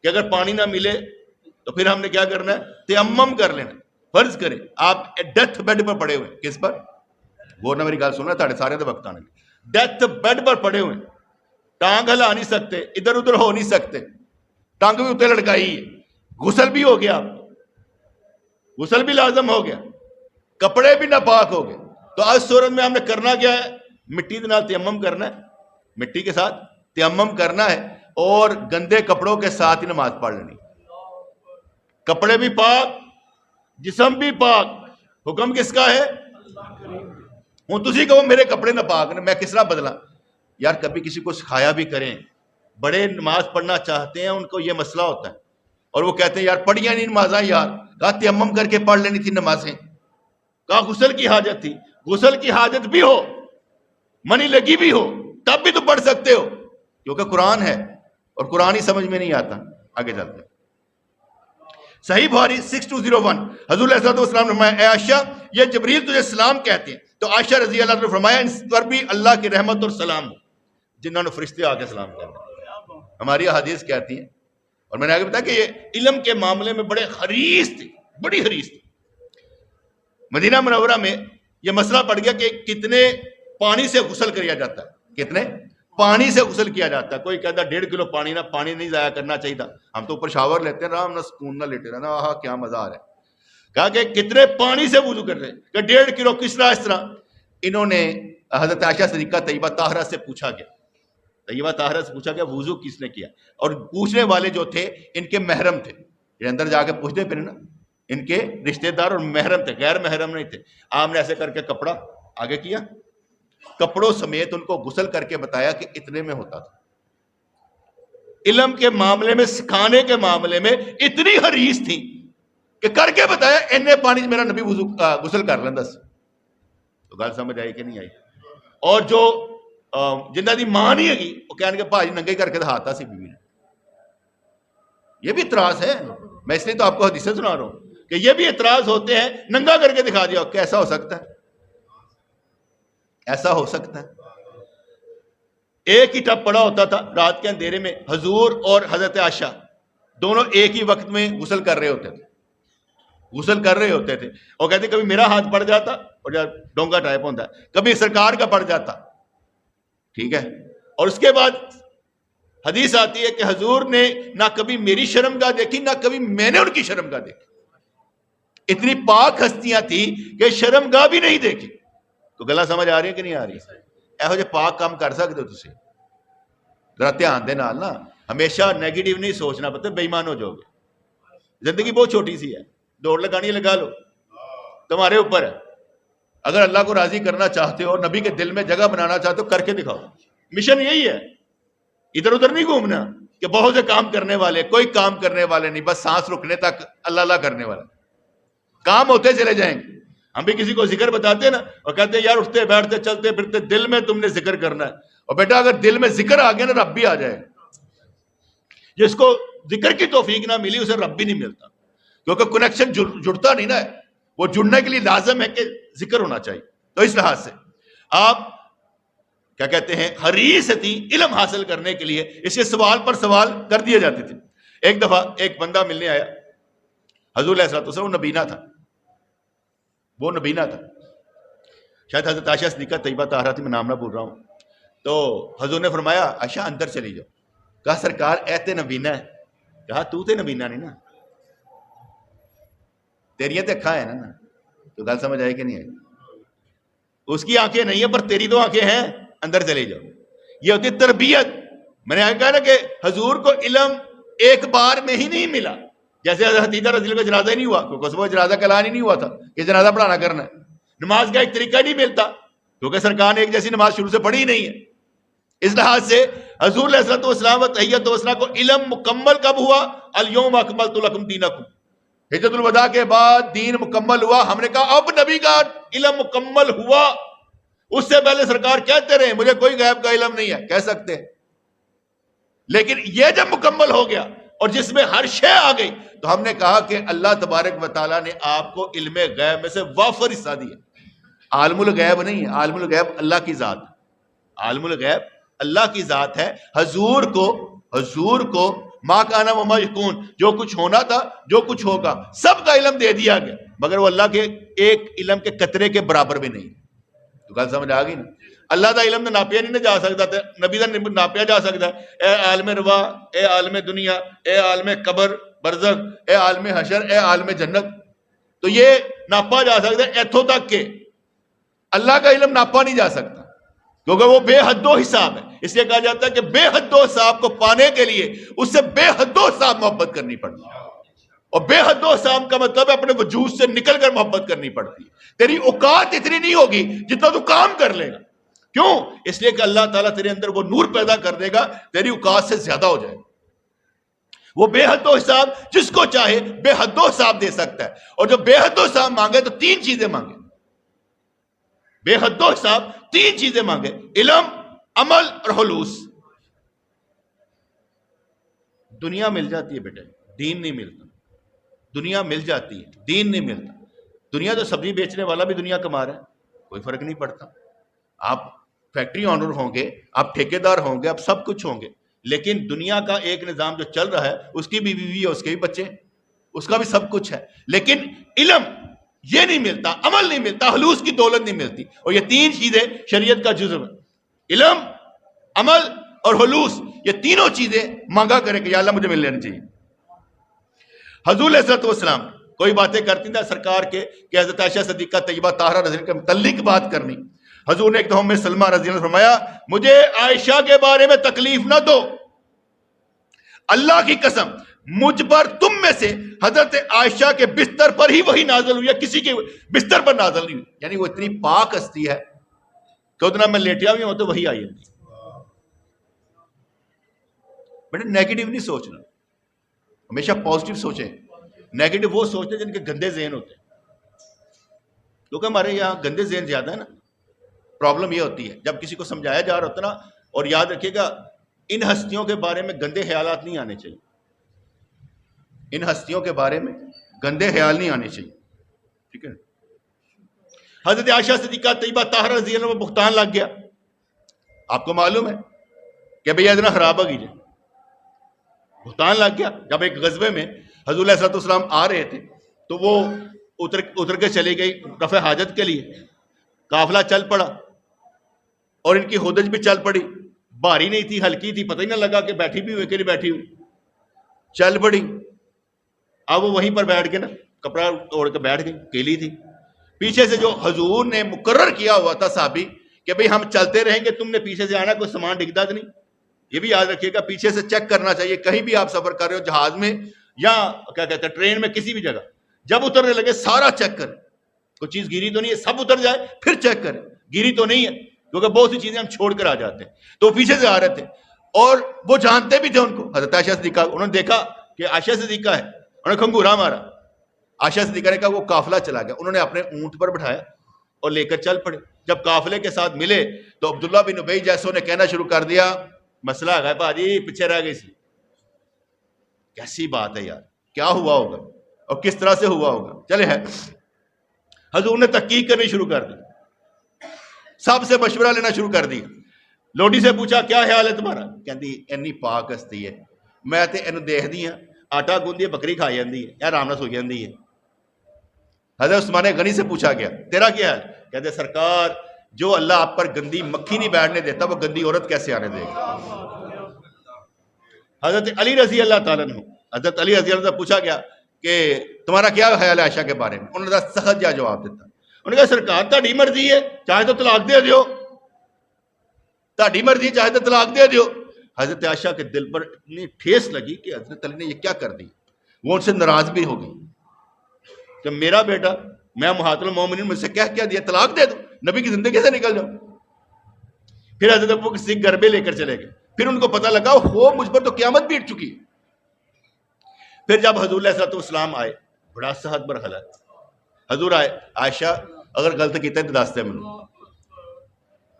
کہ اگر پانی نہ ملے تو پھر ہم نے کیا کرنا ہے، تیمم کر لینا. فرض کریں آپ ڈیتھ بیڈ پر پڑے ہوئے، کس پر؟ وہ نہ میری گل سننا، تھوڑے سارے دے وقت آنے. ڈیتھ بیڈ پر پڑے ہوئے، ٹانگ ہلا نہیں سکتے، ادھر ادھر ہو نہیں سکتے، ٹانگ بھی اتنے لڑکائی ہے، غسل بھی ہو گیا، غسل بھی لازم ہو گیا، کپڑے بھی ناپاک ہو گئے. تو اس صورت میں ہم نے کرنا کیا ہے؟ مٹی کے نال تیمم کرنا ہے، مٹی کے ساتھ تیمم کرنا ہے، اور گندے کپڑوں کے ساتھ ہی نماز پڑھ لینی. کپڑے بھی پاک، جسم بھی پاک. حکم کس کا ہے؟ ہوں تسی کہو میرے کپڑے نہ پاک نے، میں کس طرح بدلا؟ یار کبھی کسی کو سکھایا بھی کریں. بڑے نماز پڑھنا چاہتے ہیں، ان کو یہ مسئلہ ہوتا ہے، اور وہ کہتے ہیں یار پڑھیاں نہیں نمازاں یار. کہا تیمم کر کے پڑھ لینی تھی نمازیں. کہا غسل کی حاجت تھی. غسل کی حاجت بھی ہو، منی لگی بھی ہو، تب بھی تو پڑھ سکتے ہو، کیونکہ قرآن ہے اور قرآن ہی سمجھ میں نہیں آتا. آگے چلتے ہیں. صحیح بخاری 6201 حضور علیہ السلام نے فرمایا اے عائشہ یہ جبریل تجھے سلام کہتے ہیں. تو عائشہ رضی اللہ عنہ نے فرمایا ان پر بھی اللہ کی رحمت اور سلام ہو، جنہوں نے فرشتے آ کے سلام کرنا. ہماری حدیث کہتی ہیں، اور میں نے آگے بتایا کہ یہ علم کے معاملے میں بڑے حریص تھے، بڑی حریص تھی. مدینہ منورہ میں یہ مسئلہ پڑ گیا کہ کتنے پانی سے غسل کیا جاتا ہے، کتنے پانی سے غسل کیا جاتا ہے. کوئی کہتا ہے 1.5 کلو پانی نہ، پانی نہیں ضائع کرنا چاہیے تھا. ہم تو اوپر شاور لیتے ہیں، آرام نہ سکون نہ لیٹے رہنا، آہا کیا مزہ آ رہا ہے. کہا کہ کتنے پانی سے وضو کر رہے ہیں، کہ 1.5 کلو. کس طرح؟ اس طرح انہوں نے حضرت عائشہ صدیقہ طیبہ طاہرہ سے پوچھا گیا، طیبہ طاہرہ سے پوچھا گیا وضو کس نے کیا. اور پوچھنے والے جو تھے ان کے محرم تھے. یہ اندر جا کے پوچھتے پھر نا، ان کے رشتہ دار اور محرم تھے، غیر محرم نہیں تھے. آپ نے ایسے کر کے کپڑا آگے کیا، کپڑوں سمیت ان کو غسل کر کے بتایا کہ اتنے میں ہوتا تھا. علم کے معاملے میں، سکھانے کے معاملے میں اتنی حریص تھی کہ کر کے بتایا اتنے پانی میرا نبی غسل کر لینا. تو گل سمجھ آئی کہ نہیں آئی؟ اور جو جنہ دی ماں نہیں ہے وہ کہنے کہ بھائی ننگے کر کے دکھاتا سی بیوی نے. یہ بھی اعتراض ہے، میں اس لیے تو آپ کو حدیثیں سنا رہا ہوں کہ یہ بھی اعتراض ہوتے ہیں، ننگا کر کے دکھا دیا. کیسا ہو سکتا ہے؟ ایسا ہو سکتا ہے؟ ایک ہی ٹب پڑا ہوتا تھا رات کے اندھیرے میں، حضور اور حضرت عائشہ دونوں ایک ہی وقت میں غسل کر رہے ہوتے تھے، غسل کر رہے ہوتے تھے. اور کہتے کبھی میرا ہاتھ پڑ جاتا، اور ڈونگا ٹائپ ہوتا ہے، کبھی سرکار کا پڑ جاتا. ٹھیک ہے. اور اس کے بعد حدیث آتی ہے کہ حضور نے نہ کبھی میری شرمگاہ دیکھی، نہ کبھی میں نے ان کی شرمگاہ دیکھی. اتنی پاک ہستیاں تھی کہ شرمگاہ بھی نہیں دیکھی. تو گلا سمجھ آ رہی ہے کہ نہیں آ رہی؟ ایہو جے پاک کام کر سکتے ہو تسی؟ ذرا دھیان دے نال نا، ہمیشہ نیگیٹو نہیں سوچنا، پتہ بے ایمان ہو جاؤ گے. زندگی بہت چھوٹی سی ہے، دوڑ لگانی لگا لو، تمہارے اوپر ہے. اگر اللہ کو راضی کرنا چاہتے ہو، نبی کے دل میں جگہ بنانا چاہتے ہو، کر کے دکھاؤ. مشن یہی ہے، ادھر ادھر نہیں گھومنا کہ بہت سے کام کرنے والے. کوئی کام کرنے والے نہیں، بس سانس رکنے تک اللہ اللہ کرنے والے. کام ہوتے چلے جائیں گے. ہم بھی کسی کو ذکر بتاتے ہیں نا، اور کہتے ہیں یار اٹھتے بیٹھتے چلتے پھرتے دل میں تم نے ذکر کرنا ہے. اور بیٹا اگر دل میں ذکر آ گیا نا، رب بھی آ جائے گا. جس کو ذکر کی توفیق نہ ملی اسے رب بھی نہیں ملتا، کیونکہ کنیکشن جڑتا نہیں نا ہے. وہ جڑنے کے لیے لازم ہے کہ ذکر ہونا چاہیے. تو اس لحاظ سے آپ کیا کہتے ہیں حریص تھی علم حاصل کرنے کے لیے، اس کے سوال پر سوال کر دیے جاتے تھے. ایک دفعہ ایک بندہ ملنے آیا حضور علیہ الصلوۃ والسلام، وہ نبینا تھا، شاید حضرت عائشہ صدیقہ طیبہ طاہرہ تھی، میں نام نہ بھول رہا ہوں. تو حضور نے فرمایا عائشہ اندر چلی جاؤ. کہا سرکار ایتے نبینا ہے. کہا تو تے نبینا نہیں نا، تیریاں تے اکھاں ہیں نا. تو گل سمجھ آئے کہ نہیں آئی؟ اس کی آنکھیں نہیں ہیں پر تیری تو آنکھیں ہیں، اندر چلے جاؤ. یہ ہوتی تربیت. میں نے کہا نا کہ حضور کو علم ایک بار میں ہی نہیں ملا، جیسے حضرت حتیجہ رضی اللہ کا جنازہ ہی نہیں ہوا کیونکہ صبح جنازہ کا اعلان ہی نہیں ہوا تھا کہ جنازہ پڑھانا کرنا ہے. نماز کا ایک طریقہ نہیں ملتا کیونکہ سرکار نے ایک جیسی نماز شروع سے پڑھی ہی نہیں ہے. اس لحاظ سے حضور علیہ الصلوۃ والسلام تحیۃ والثناء کو علم مکمل کب ہوا؟ الیوم اکملت لکم دینکم. حجۃ الوداع کے بعد دین مکمل ہوا. ہم نے کہا اب نبی کا علم مکمل ہوا. اس سے پہلے سرکار کہتے رہے مجھے کوئی غیب کا علم نہیں ہے، کہہ سکتے ہیں، لیکن یہ جب مکمل ہو گیا اور جس میں ہر شے آ گئی تو ہم نے کہا کہ اللہ تبارک و تعالیٰ نے آپ کو علم غیب میں سے وافر حصہ دیا. عالم الغیب نہیں ہے، عالم الغیب اللہ کی ذات، عالم الغیب اللہ کی ذات ہے. حضور کو ما کان وما یکون، جو کچھ ہونا تھا جو کچھ ہوگا سب کا علم دے دیا گیا، مگر وہ اللہ کے ایک علم کے قطرے کے برابر بھی نہیں. تو گل سمجھ آ گئی نا؟ اللہ دا علم ناپیا نہیں جا سکتا، نبی دا ناپیا جا سکتا. اے عالم روا، اے عالم دنیا، اے عالم قبر برزخ، اے عالم حشر، اے عالم جنت. تو یہ ناپا جا سکتا ہے ایتھوں تک کہ اللہ کا علم ناپا نہیں جا سکتا کیونکہ وہ بے حد و حساب ہے. اس لیے کہا جاتا ہے کہ بے حد و حساب کو پانے کے لیے اس سے بے حد و حساب محبت کرنی پڑتی ہے. اور بے حد و حساب کا مطلب ہے اپنے وجود سے نکل کر محبت کرنی پڑتی ہے. تیری اوقات اتنی نہیں ہوگی جتنا تو کام کر لے گا. کیوں؟ اس لیے کہ اللہ تعالیٰ تیرے اندر وہ نور پیدا کر دے گا، تیری اوقات سے زیادہ ہو جائے گا. وہ بے حد و حساب جس کو چاہے بے حد و حساب دے سکتا ہے. اور جو بے حد و حساب مانگے تو تین چیزیں مانگے. بے حد و حساب تین چیزیں مانگے: علم، عمل اور خلوص. دنیا مل جاتی ہے بیٹے، دین نہیں ملتا. دنیا مل جاتی ہے، دین نہیں ملتا. دنیا تو سبزی بیچنے والا بھی دنیا کما رہا ہے، کوئی فرق نہیں پڑتا. آپ فیکٹری آنر ہوں گے، آپ ٹھیکیدار ہوں گے، آپ سب کچھ ہوں گے، لیکن دنیا کا ایک نظام جو چل رہا ہے اس کی بھی بیوی ہے، اس کے بھی بچے، اس کا بھی سب کچھ ہے. لیکن علم یہ نہیں ملتا، عمل نہیں ملتا، خلوص کی دولت نہیں ملتی. اور یہ تین چیزیں شریعت کا جزو ہے: علم، عمل اور خلوص. یہ تینوں چیزیں مانگا کرے کہ یا اللہ مجھے مل لینا چاہیے. حضور علیہ السلام کوئی باتیں کرتی تھا سرکار کے کہ حضرت عائشہ صدیقہ طیبہ طاہرہ رضی اللہ کے متعلق بات کرنی. حضور نے ایک دفعہ سلمہ رضی اللہ عنہ فرمایا مجھے عائشہ کے بارے میں تکلیف نہ دو، اللہ کی قسم مجھ پر تم میں سے حضرت عائشہ کے بستر پر ہی وہی نازل ہوئی ہے، کسی کے بستر پر نازل نہیں ہوئی. یعنی وہ اتنی پاک ہستی ہے کہ اتنا میں لیٹیا بھی ہوں تو وہی آئی ہے. بیٹے نیگیٹو نہیں سوچنا، ہمیشہ پازیٹیو سوچیں. نیگیٹو وہ سوچتے ہیں جن کے گندے ذہن ہوتے ہیں، کیونکہ ہمارے یہاں گندے ذہن زیادہ ہے نا. پرابلم یہ ہوتی ہے جب کسی کو سمجھایا جا رہا ہوتا نا. اور یاد رکھیے گا ان ہستیوں کے بارے میں گندے خیالات نہیں آنے چاہیے. ان ہستیوں کے بارے میں گندے خیال نہیں آنے چاہیے، ٹھیک ہے. حضرت عائشہ صدیقہ طیبہ طاہرہ رضی اللہ عنہ کو بہتان لگ گیا. آپ کو معلوم ہے کہ بھئی اتنا خراب ہو گئی، بہتان لگ گیا. جب ایک غزوے میں حضور علیہ السلام آ رہے تھے تو وہ اتر کے چلی گئی رفع حاجت کے لیے. قافلہ چل پڑا اور ان کی ہودج بھی چل پڑی. بھاری نہیں تھی، ہلکی تھی، پتہ ہی نہ لگا کہ بیٹھی بھی ہوئی کہ نہیں بیٹھی ہوئی. چل پڑی. اب وہ وہیں پر بیٹھ کے نا کپڑا اوڑھ کے بیٹھ گئی، کیلی تھی. پیچھے سے جو حضور نے مقرر کیا ہوا تھا صحابی کہ بھئی ہم چلتے رہیں گے، تم نے پیچھے سے آنا، کوئی سامان ڈگتا تو نہیں. یہ بھی یاد رکھیے گا پیچھے سے چیک کرنا چاہیے. کہیں بھی آپ سفر کر رہے ہو جہاز میں یا کیا کہتے ہیں ٹرین میں، کسی بھی جگہ جب اترنے لگے سارا چیک کریں کوئی چیز گری تو نہیں ہے. سب اتر جائے پھر چیک کریں گری تو نہیں ہے، کیونکہ بہت سی چیزیں ہم چھوڑ کر آ جاتے ہیں. تو وہ پیچھے سے آ رہے تھے اور وہ جانتے بھی تھے ان کو. حضرت عائشہ صدیقہ انہوں نے دیکھا کہ عائشہ صدیقہ ہے، انہوں نے کھنگورا مارا. عائشہ صدیقہ نے کہا وہ قافلہ چلا گیا. انہوں نے اپنے اونٹ پر بٹھایا اور لے کر چل پڑے. جب قافلے کے ساتھ ملے تو عبداللہ بن ابی جیسوں نے کہنا شروع کر دیا مسئلہ ہے بھاجی پیچھے رہ گئی سی. کیسی بات ہے یار، کیا ہوا ہوگا اور کس طرح سے ہوا ہوگا. چلے ہے حضور نے تحقیق کرنی شروع کر دی. سب سے مشورہ لینا شروع کر دیا. لوڈی سے پوچھا کیا خیال ہے تمہارا؟ کہندی اینی پاک ہستی ہے میں تے اینو دیکھدی ہاں آٹا گوندی ہے بکری کھا جاندی ہے یا آرام نال سو جاندی ہے. حضرت عثمان غنی سے پوچھا گیا تیرا کیا ہے؟ کہتے سرکار جو اللہ آپ پر گندی مکھی نہیں بیٹھنے دیتا وہ گندی عورت کیسے آنے دے گا. حضرت علی رضی اللہ تعالیٰ عنہ حضرت علی رضی اللہ عنہ سے پوچھا گیا کہ تمہارا کیا خیال ہے عائشہ کے بارے میں؟ انہوں نے سخت جا جواب دیتا. انہوں نے کہا سرکار تہاڈی مرضی ہے چاہے تو طلاق دے دیو, تہاڈی مرضی ہے چاہے تو طلاق دے دیو. حضرت عائشہ کے دل پر اتنی ٹھیس لگی کہ حضرت علی نے یہ کیا کر دی. وہ ان سے ناراض بھی ہو گئی کہ میرا بیٹا میں امہات المومنین مجھ سے کیا دیا طلاق دے دو, نبی کی زندگی سے نکل جاؤ. پھر حضرت ابو بکر صدیق گھر میں لے کر چلے گئے. پھر ان کو پتہ لگا ہو مجھ پر تو قیامت بیٹ چکی ہے. پھر جب حضور علیہ السلام آئے بڑا صحت برحل ہے. حضور آئے عائشہ اگر غلط کیتا ہے تو دس دے مینوں,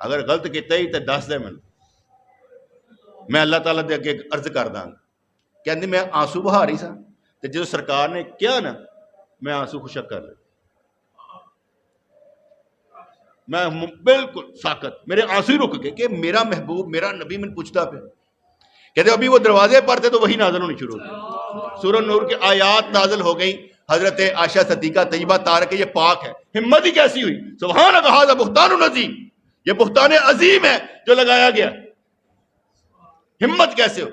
اگر غلط کیتا ہی تو دس دے مینوں, میں اللہ تعالیٰ دے اگے عرض کر داں گا. کہندی میں آنسو بہا رہی سا تے جو سرکار نے کیا نا میں آنسو خشک کر لے, میں بالکل ساکت, میرے آنسو ہی رک گئے کہ میرا محبوب میرا نبی من پوچھتا پہ. کہتے ابھی وہ دروازے پر تھے تو وہی نازل ہونی شروع ہوئی, سورہ نور کی آیات نازل ہو گئی. حضرت عائشہ صدیقہ طیبہ طاہرہ کہ یہ پاک ہے. ہمت ہی کیسی ہوئی, سبحان ھذا بہتان عظیم, یہ بہتان عظیم ہے جو لگایا گیا. ہمت کیسے ہو؟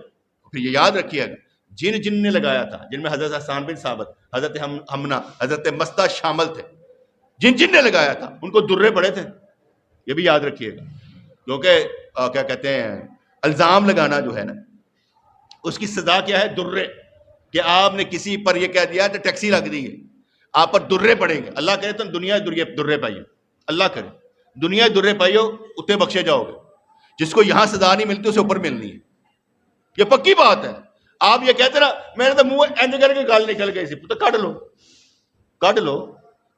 پھر یہ یاد رکھیے گا جن نے لگایا تھا, جن میں حضرت حسان بن ثابت, حضرت حمنہ, حضرت مستہ شامل تھے. جن نے لگایا تھا ان کو درے پڑے تھے, یہ بھی یاد رکھیے گا. کیونکہ کیا کہتے ہیں الزام لگانا جو ہے نا اس کی سزا کیا ہے؟ درے. کہ آپ نے کسی پر یہ کہہ دیا تو ٹیکسی لگ دی ہے, آپ پر درے پڑیں گے. اللہ کرے تو دنیا درے پائیے, اللہ کرے دنیا درے پائیو اتنے بخشے جاؤ گے. جس کو یہاں سزا نہیں ملتی اسے اوپر ملنی ہے, یہ پکی بات ہے. آپ یہ کہتے نا میرے تو منہ اینج کر کے گال نکل گئی سی, تو کٹ لو.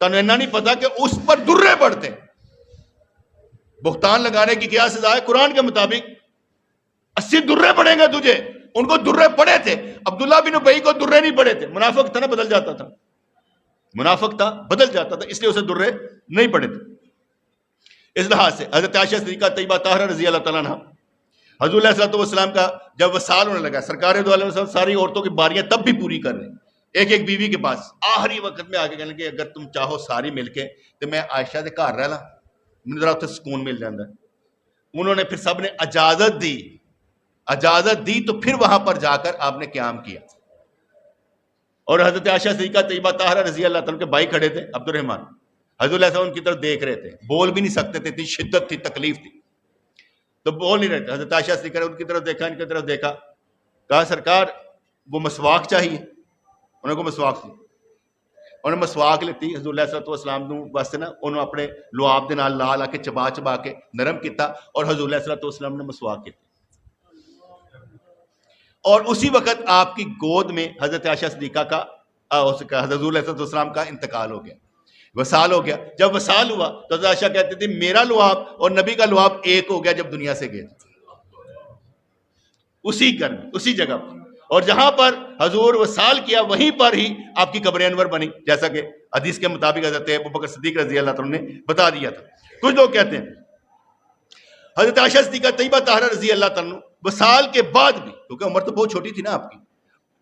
تمہیں اینا نہیں پتا کہ اس پر درے پڑتے. بہتان لگانے کی کیا سزا ہے؟ قرآن کے مطابق 80 درے پڑیں گے تجھے. ان کو درے پڑے تھے. عبداللہ بن ابی کو درے نہیں پڑے تھے, منافق تھا نا, بدل جاتا تھا, منافق تھا بدل جاتا تھا, اس لیے اسے درے نہیں پڑے تھے. اس لحاظ سے حضرت عائشہ صدیقہ طیبہ طاہرہ رضی اللہ تعالیٰ عنہ حضور علیہ السلام کا جب وصال ہونے لگا, سرکار دو علیہ وسلم ساری عورتوں کی باریاں تب بھی پوری کر رہے ہیں, ایک ایک بیوی کے پاس. آخری وقت میں آگے کہنے کہ اگر تم چاہو ساری مل کے تو میں عائشہ دے گھر رہ لاں, مجھے ذرا اتنے سکون مل جاتا ہے. انہوں نے پھر سب نے اجازت دی تو پھر وہاں پر جا کر آپ نے قیام کیا. اور حضرت عائشہ صدیقہ طیبہ طاہرہ رضی اللہ تعالیٰ کے بھائی کھڑے تھے عبد الرحمن, حضور علیہ السلام ان کی طرف دیکھ رہے تھے, بول بھی نہیں سکتے تھے, اتنی شدت تھی, تکلیف تھی, تو بول نہیں رہے تھے. حضرت عائشہ صدیقہ نے ان کی طرف دیکھا, ان کی طرف دیکھا, کہا سرکار وہ مسواک چاہیے. انہوں کو مسواک تھی, انہوں نے مسواک لیتی حضور علیہ السلام واسطے نا, انہوں اپنے لعاب دے نال لا لا کے چبا کے نرم کیتا اور حضور علیہ السلام نے مسواک کی. اور اسی وقت آپ کی گود میں حضرت عائشہ صدیقہ کا حضور علیہ السلام کا انتقال ہو گیا, وصال ہو گیا. جب وصال ہوا تو حضرت عائشہ کہتے تھے میرا لعاب اور نبی کا لعاب ایک ہو گیا جب دنیا سے گئے, اسی گھر میں اسی جگہ پر. اور جہاں پر حضور وصال کیا وہیں پر ہی آپ کی قبر انور بنی, جیسا کہ حدیث کے مطابق حضرت ابوبکر صدیق رضی اللہ تعالیٰ نے بتا دیا تھا. کچھ لوگ کہتے ہیں حضرت عائشہ صدیقہ طیبہ طاہرہ رضی اللہ تعالیٰ وصال کے بعد بھی, کیونکہ عمر تو بہت چھوٹی تھی نا آپ کی,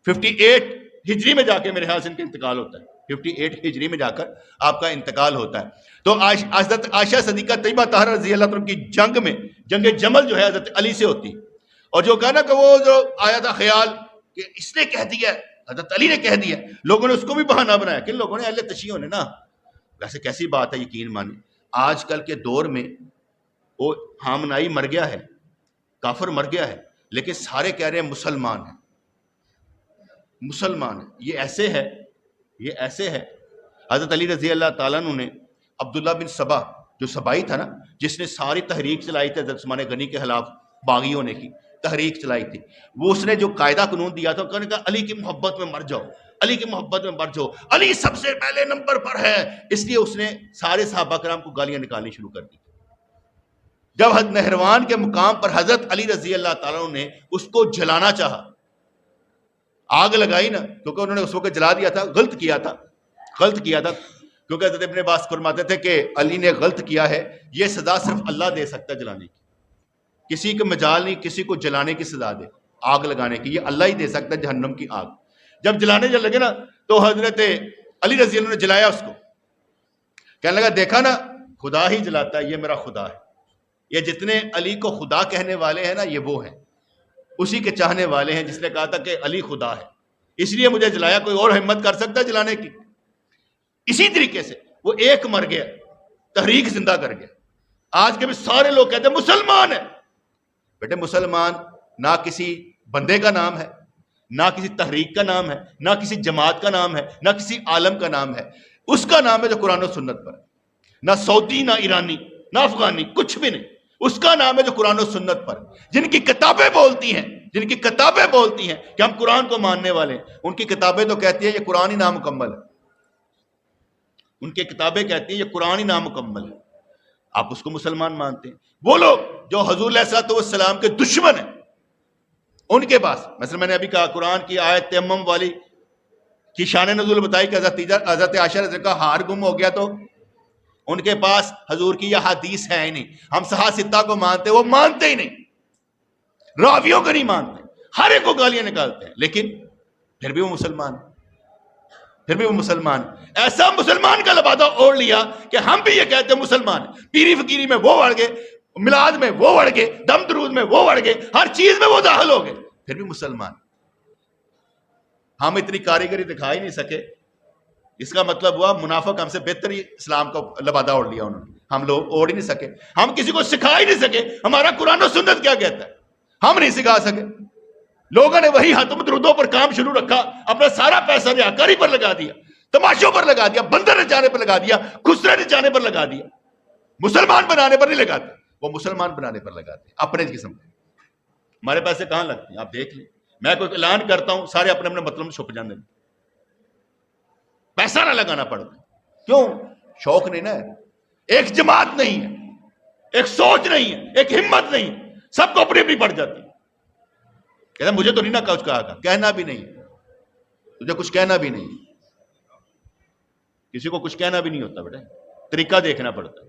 58 ہجری میں جا کے میرے خیال سے ان کا انتقال ہوتا ہے, 58 ہجری میں جا کر آپ کا انتقال ہوتا ہے. تو حضرت عائشہ صدیقہ طیبہ طاہرہ رضی اللہ تعالیٰ کی جنگ میں جنگ جمل جو ہے حضرت علی سے ہوتی, اور جو کہا نا کہ وہ جو آیا تھا خیال کہ اس نے کہہ دیا, حضرت علی نے کہہ دیا, لوگوں نے اس کو بھی بہانہ بنایا. کن لوگوں نے؟ اہل تشیعوں نے نا. ویسے کیسی بات ہے, یقین مانے آج کل کے دور میں وہ ہامنائی مر گیا ہے, کافر مر گیا ہے, لیکن سارے کہہ رہے ہیں مسلمان ہیں, مسلمان ہیں. یہ ایسے ہے. حضرت علی رضی اللہ تعالیٰ عنہ نے عبداللہ بن سبا جو سبائی تھا نا, جس نے ساری تحریک چلائی تھی حضرت عثمان غنی کے خلاف باغی ہونے کی تحریک چلائی تھی, وہ اس نے جو قاعدہ قانون دیا تھا, کہنے کا علی کی محبت میں مر جاؤ, علی کی محبت میں مر جاؤ, علی سب سے پہلے نمبر پر ہے. اس لیے اس نے سارے صحابہ کرام کو گالیاں نکالنی شروع کر دی. جب نہروان کے مقام پر حضرت علی رضی اللہ تعالیٰ نے اس کو جلانا چاہا, آگ لگائی نا, کیونکہ انہوں نے اس وقت جلا دیا تھا, غلط کیا تھا. کیونکہ حضرت ابن عباس فرماتے تھے کہ علی نے غلط کیا ہے، یہ سزا صرف اللہ دے سکتا ہے جلانے کی، کسی کو مجال نہیں کسی کو جلانے کی سزا دے، آگ لگانے کی، یہ اللہ ہی دے سکتا ہے جہنم کی آگ۔ جب جلانے جب لگے نا تو حضرت علی رضی اللہ نے جلایا اس کو، کہنے لگا دیکھا نا خدا ہی جلاتا ہے، یہ میرا خدا ہے۔ یہ جتنے علی کو خدا کہنے والے ہیں نا یہ وہ ہیں، اسی کے چاہنے والے ہیں جس نے کہا تھا کہ علی خدا ہے، اس لیے مجھے جلایا، کوئی اور ہمت کر سکتا ہے جلانے کی؟ اسی طریقے سے وہ ایک مر گیا، تحریک زندہ کر گیا۔ آج کے بھی سارے لوگ کہتے ہیں مسلمان ہیں، بیٹے مسلمان نہ کسی بندے کا نام ہے، نہ کسی تحریک کا نام ہے، نہ کسی جماعت کا نام ہے، نہ کسی عالم کا نام ہے، اس کا نام ہے جو قرآن و سنت پر ہے، نہ سعودی نہ ایرانی نہ افغانی، کچھ بھی نہیں، اس کا نام ہے جو قرآن و سنت پر، جن کی کتابیں بولتی ہیں کہ ہم قرآن کو ماننے والے ہیں، ان کی کتابیں تو کہتی ہیں یہ قرآن ہی نامکمل ہے، ان کی کتابیں کہتی ہیں یہ قرآن ہی نامکمل ہے، آپ اس کو مسلمان مانتے ہیں۔ وہ لوگ جو حضور علیہ الصلوۃ والسلام کے دشمن ہیں، ان کے پاس مثلا میں نے ابھی کہا قرآن کی آیت تیمم والی کی شان نزول بتائی کہ حضرت عائشہ رضی اللہ کا ہار گم ہو گیا، تو ان کے پاس حضور کی یہ حدیث ہے ہی نہیں۔ ہم صحاح ستہ کو مانتے، وہ مانتے ہی نہیں، راویوں کو نہیں مانتے، ہر ایک کو گالیاں نکالتے ہیں، لیکن پھر بھی وہ مسلمان ایسا مسلمان کا لبادہ اوڑھ لیا کہ ہم بھی یہ کہتے ہیں مسلمان، پیری فقیری میں وہ بڑھ گئے، میلاد میں وہ بڑھ گئے، دم درود میں وہ بڑھ گئے، ہر چیز میں وہ داخل ہو گئے، پھر بھی مسلمان۔ ہم اتنی کاریگری دکھا ہی نہیں سکے، اس کا مطلب ہوا منافق ہم سے بہتر ہی اسلام کا لبادہ اوڑھ لیا انہوں نے، ہم لوگ اوڑھ ہی نہیں سکے، ہم کسی کو سکھا ہی نہیں سکے ہمارا قرآن و سنت کیا کہتا ہے، ہم نہیں سکھا سکے۔ لوگوں نے وہی ہاتھوں درودوں پر کام شروع رکھا، اپنا سارا پیسہ ریاکاری پر لگا دیا، تماشوں پر لگا دیا، بندر نچانے پر لگا دیا، خسرے نچانے پر لگا دیا، مسلمان بنانے پر نہیں لگاتے، وہ مسلمان بنانے پر لگاتے، اپنے قسم کے۔ ہمارے پیسے کہاں لگتے ہیں آپ دیکھ لیں، میں کوئی اعلان کرتا ہوں سارے اپنے اپنے مطلب میں چھپ جانے، پیسہ نہ لگانا پڑتا، کیوں؟ شوق نہیں نا ہے، ایک جماعت نہیں ہے، ایک سوچ نہیں ہے، ایک ہمت نہیں ہے، سب کو اپنی اپنی پڑ جاتی ہے۔ کہتا مجھے تو نہیں نہ کچھ کہا، کہنا بھی نہیں، تجھے کچھ کہنا بھی نہیں، کسی کو کچھ کہنا بھی نہیں ہوتا بیٹا، طریقہ دیکھنا پڑتا ہے۔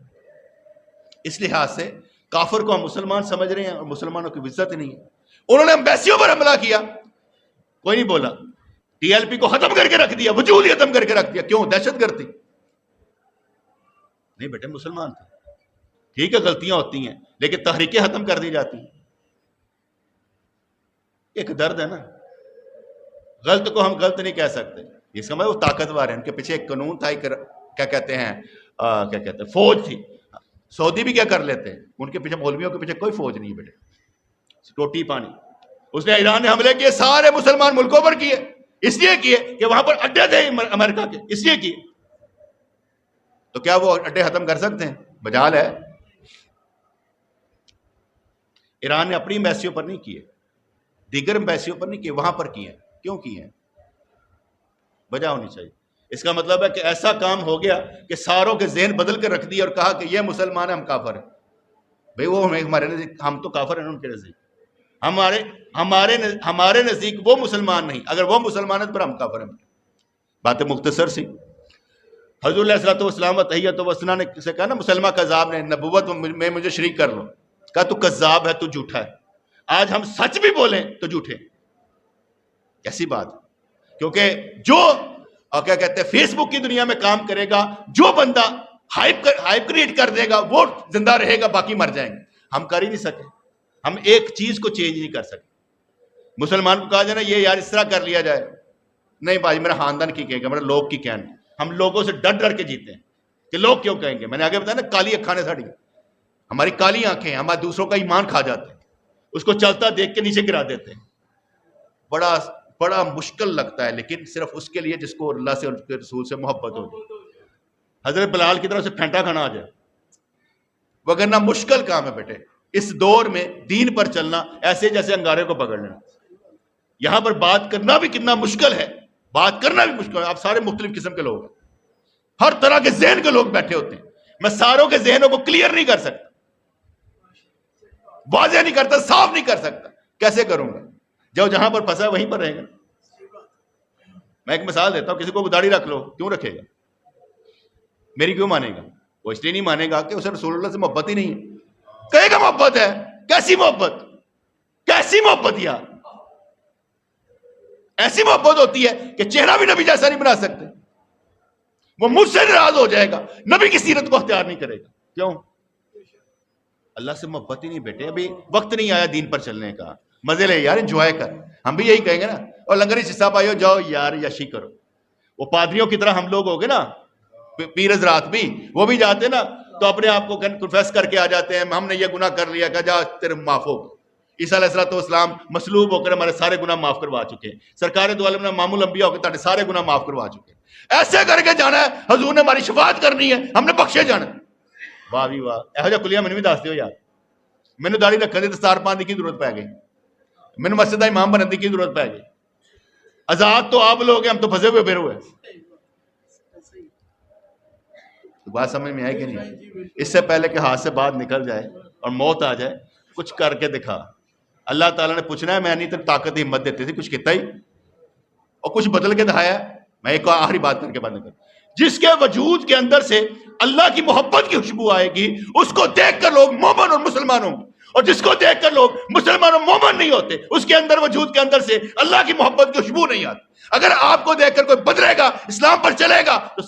اس لحاظ سے کافر کو ہم مسلمان سمجھ رہے ہیں اور مسلمانوں کی عزت نہیں ہے۔ انہوں نے امبیسیوں پر حملہ کیا، کوئی نہیں بولا، ٹی ایل پی کو ختم کر کے رکھ دیا، وجود ہی ختم کر کے رکھ دیا، کیوں؟ دہشت گرد تھی؟ نہیں بیٹے مسلمان تھے، ٹھیک ہے غلطیاں ہوتی ہیں لیکن تحریکیں ختم کر دی جاتی ہیں، ایک درد ہے نا، غلط کو ہم غلط نہیں کہہ سکتے، یہ سمجھ وہ طاقتور ہیں، ان کے پیچھے ایک قانون تھا، کیا کہتے ہیں فوج تھی، سعودی بھی کیا کر لیتے ہیں، ان کے پیچھے مولویوں کے پیچھے کوئی فوج نہیں بیٹے، روٹی پانی۔ اس نے ایران نے حملے کیے سارے مسلمان ملکوں پر کیے، اس لیے کیے کہ وہاں پر اڈے تھے امریکہ کے، اس لیے کیے، تو کیا وہ اڈے ختم کر سکتے ہیں؟ مجال ہے۔ ایران نے اپنی امبیسیوں پر نہیں کیے، دیگر امبیسیوں پر نہیں کیے، وہاں پر کیے، کیوں کیے ہیں؟ وجہ ہونی چاہیے۔ اس کا مطلب ہے کہ ایسا کام ہو گیا کہ ساروں کے ذہن بدل کر رکھ دیے اور کہا کہ یہ مسلمان ہیں ہم کافر ہیں۔ بھئی وہ ہمارے نزدیک ہم تو کافر ہیں ان کے نزدیک، ہمارے نزدیک وہ مسلمان نہیں، اگر وہ مسلمان ہیں تو ہم کافر ہیں۔ باتیں مختصر سی۔ حضور علیہ الصلوۃ والسلام تحیۃ و ثنا نے سے کہا نا، مسلمہ کذاب نے نبوت میں مجھے شریک کر لو، کہا تو کذاب ہے، تو جھوٹا ہے۔ آج ہم سچ بھی بولیں تو جھوٹے، کیسی بات؟ کیونکہ جو کیا کہتے ہیں فیس بک کی دنیا میں کام کرے گا، جو بندہ ہائپ کریٹ کر دے گا وہ زندہ رہے گا، باقی مر جائیں گے۔ ہم کر ہی نہیں سکے، ہم ایک چیز کو چینج نہیں کر سکے۔ مسلمان کو کہا جائے نا یہ یار اس طرح کر لیا جائے، نہیں بھائی میرا خاندان کی کہے گا، میرا لوگ کی کہنا، ہم لوگوں سے ڈر ڈر کے جیتے ہیں کہ لوگ کیوں کہیں گے۔ میں نے آگے بتایا نا، کالی اکھاں ساڑی، ہماری کالی آنکھیں ہمارے دوسروں کا ایمان کھا جاتے ہیں، اس کو چلتا دیکھ کے نیچے گرا دیتے ہیں۔ بڑا مشکل لگتا ہے، لیکن صرف اس کے لیے جس کو اللہ سے اور اس کے رسول سے محبت ہو۔ حضرت بلال کی طرف سے پھینٹا کھانا آ جائے، وگرنہ مشکل کام ہے بیٹے۔ اس دور میں دین پر چلنا ایسے جیسے انگارے کو پکڑ لینا۔ یہاں پر بات کرنا بھی کتنا مشکل ہے، بات کرنا بھی مشکل ہے۔ آپ سارے مختلف قسم کے لوگ ہیں، ہر طرح کے ذہن کے لوگ بیٹھے ہوتے ہیں، میں ساروں کے ذہنوں کو کلیئر نہیں کر سکتا، واضح نہیں کرتا، صاف نہیں کر سکتا، کیسے کروں گا؟ جہاں پر پھنسا وہیں پر رہے گا۔ میں ایک مثال دیتا ہوں، کسی کو داڑھی رکھ لو، کیوں رکھے گا؟ میری کیوں مانے گا؟ وہ اس لیے نہیں مانے گا کہ اسے رسول اللہ سے محبت ہی نہیں ہے. کہے گا محبت ہے. کیسی محبت؟ کیسی محبت یار؟ ایسی محبت ہوتی ہے کہ چہرہ بھی نبی جیسا نہیں بنا سکتے. وہ مجھ سے ناراض ہو جائے گا، نبی کی سیرت کو اختیار نہیں کرے گا. کیوں؟ اللہ سے محبت ہی نہیں بیٹے. ابھی وقت نہیں آیا دین پر چلنے کا. مزے لے یار، انجوائے کر. ہم بھی یہی کہیں گے نا، اور لنگر صاحب آئیو جاؤ یار یشی کرو. وہ پادریوں کی طرح ہم لوگ ہو گے نا، پیر حضرات بھی، وہ بھی جاتے ہیں نا تو اپنے آپ کو کنفیس کر کے آ جاتے ہیں، ہم نے یہ گناہ کر لیا کہ جا تیرے معاف ہو. عیسیٰ علیہ السلام مصلوب ہو کر ہمارے سارے گناہ معاف کروا چکے ہیں. سرکار دو عالم نے معمول انبیاء ہو کے تاکہ سارے گناہ معاف کروا چکے ہیں. ایسے کر کے جانا ہے، حضور نے ہماری شفاعت کرنی ہے، ہم نے بخشے جانا. واہ بھی واہ، ایہو جا کلیہ میں بھی دس دیو یار. میں نے داڑھی رکھنے دی دستار پان دی کی ضرورت پہ گئی، میں نے مسجد دا امام بننے دی کی ضرورت پہ گئی. آزاد تو آپ لوگ ہیں، ہم تو پھنسے ہوئے پھر ہوئے. بات سمجھ میں آئے کہ نہیں؟ اس سے پہلے کہ ہاتھ سے بات نکل جائے اور موت آ جائے، کچھ کر کے دکھا. اللہ تعالیٰ نے پوچھنا ہے، میں نہیں تیری طاقت ہمت دیتی تھی، کچھ کیتا ہی اور کچھ بدل کے دکھایا. میں ایک آخری بات کر کے بند کر، جس کے وجود کے اندر سے اللہ کی محبت کی خوشبو آئے گی، اس کو دیکھ کر لوگ مومن اور مسلمان ہوں گے. اور جس کو دیکھ کر لوگ مسلمان اور مومن نہیں ہوتے، اس کے اندر وجود کے اندر سے اللہ کی محبت کی خوشبو نہیں آتی. اگر آپ کو دیکھ کر کوئی بدلے گا، اسلام پر چلے گا تو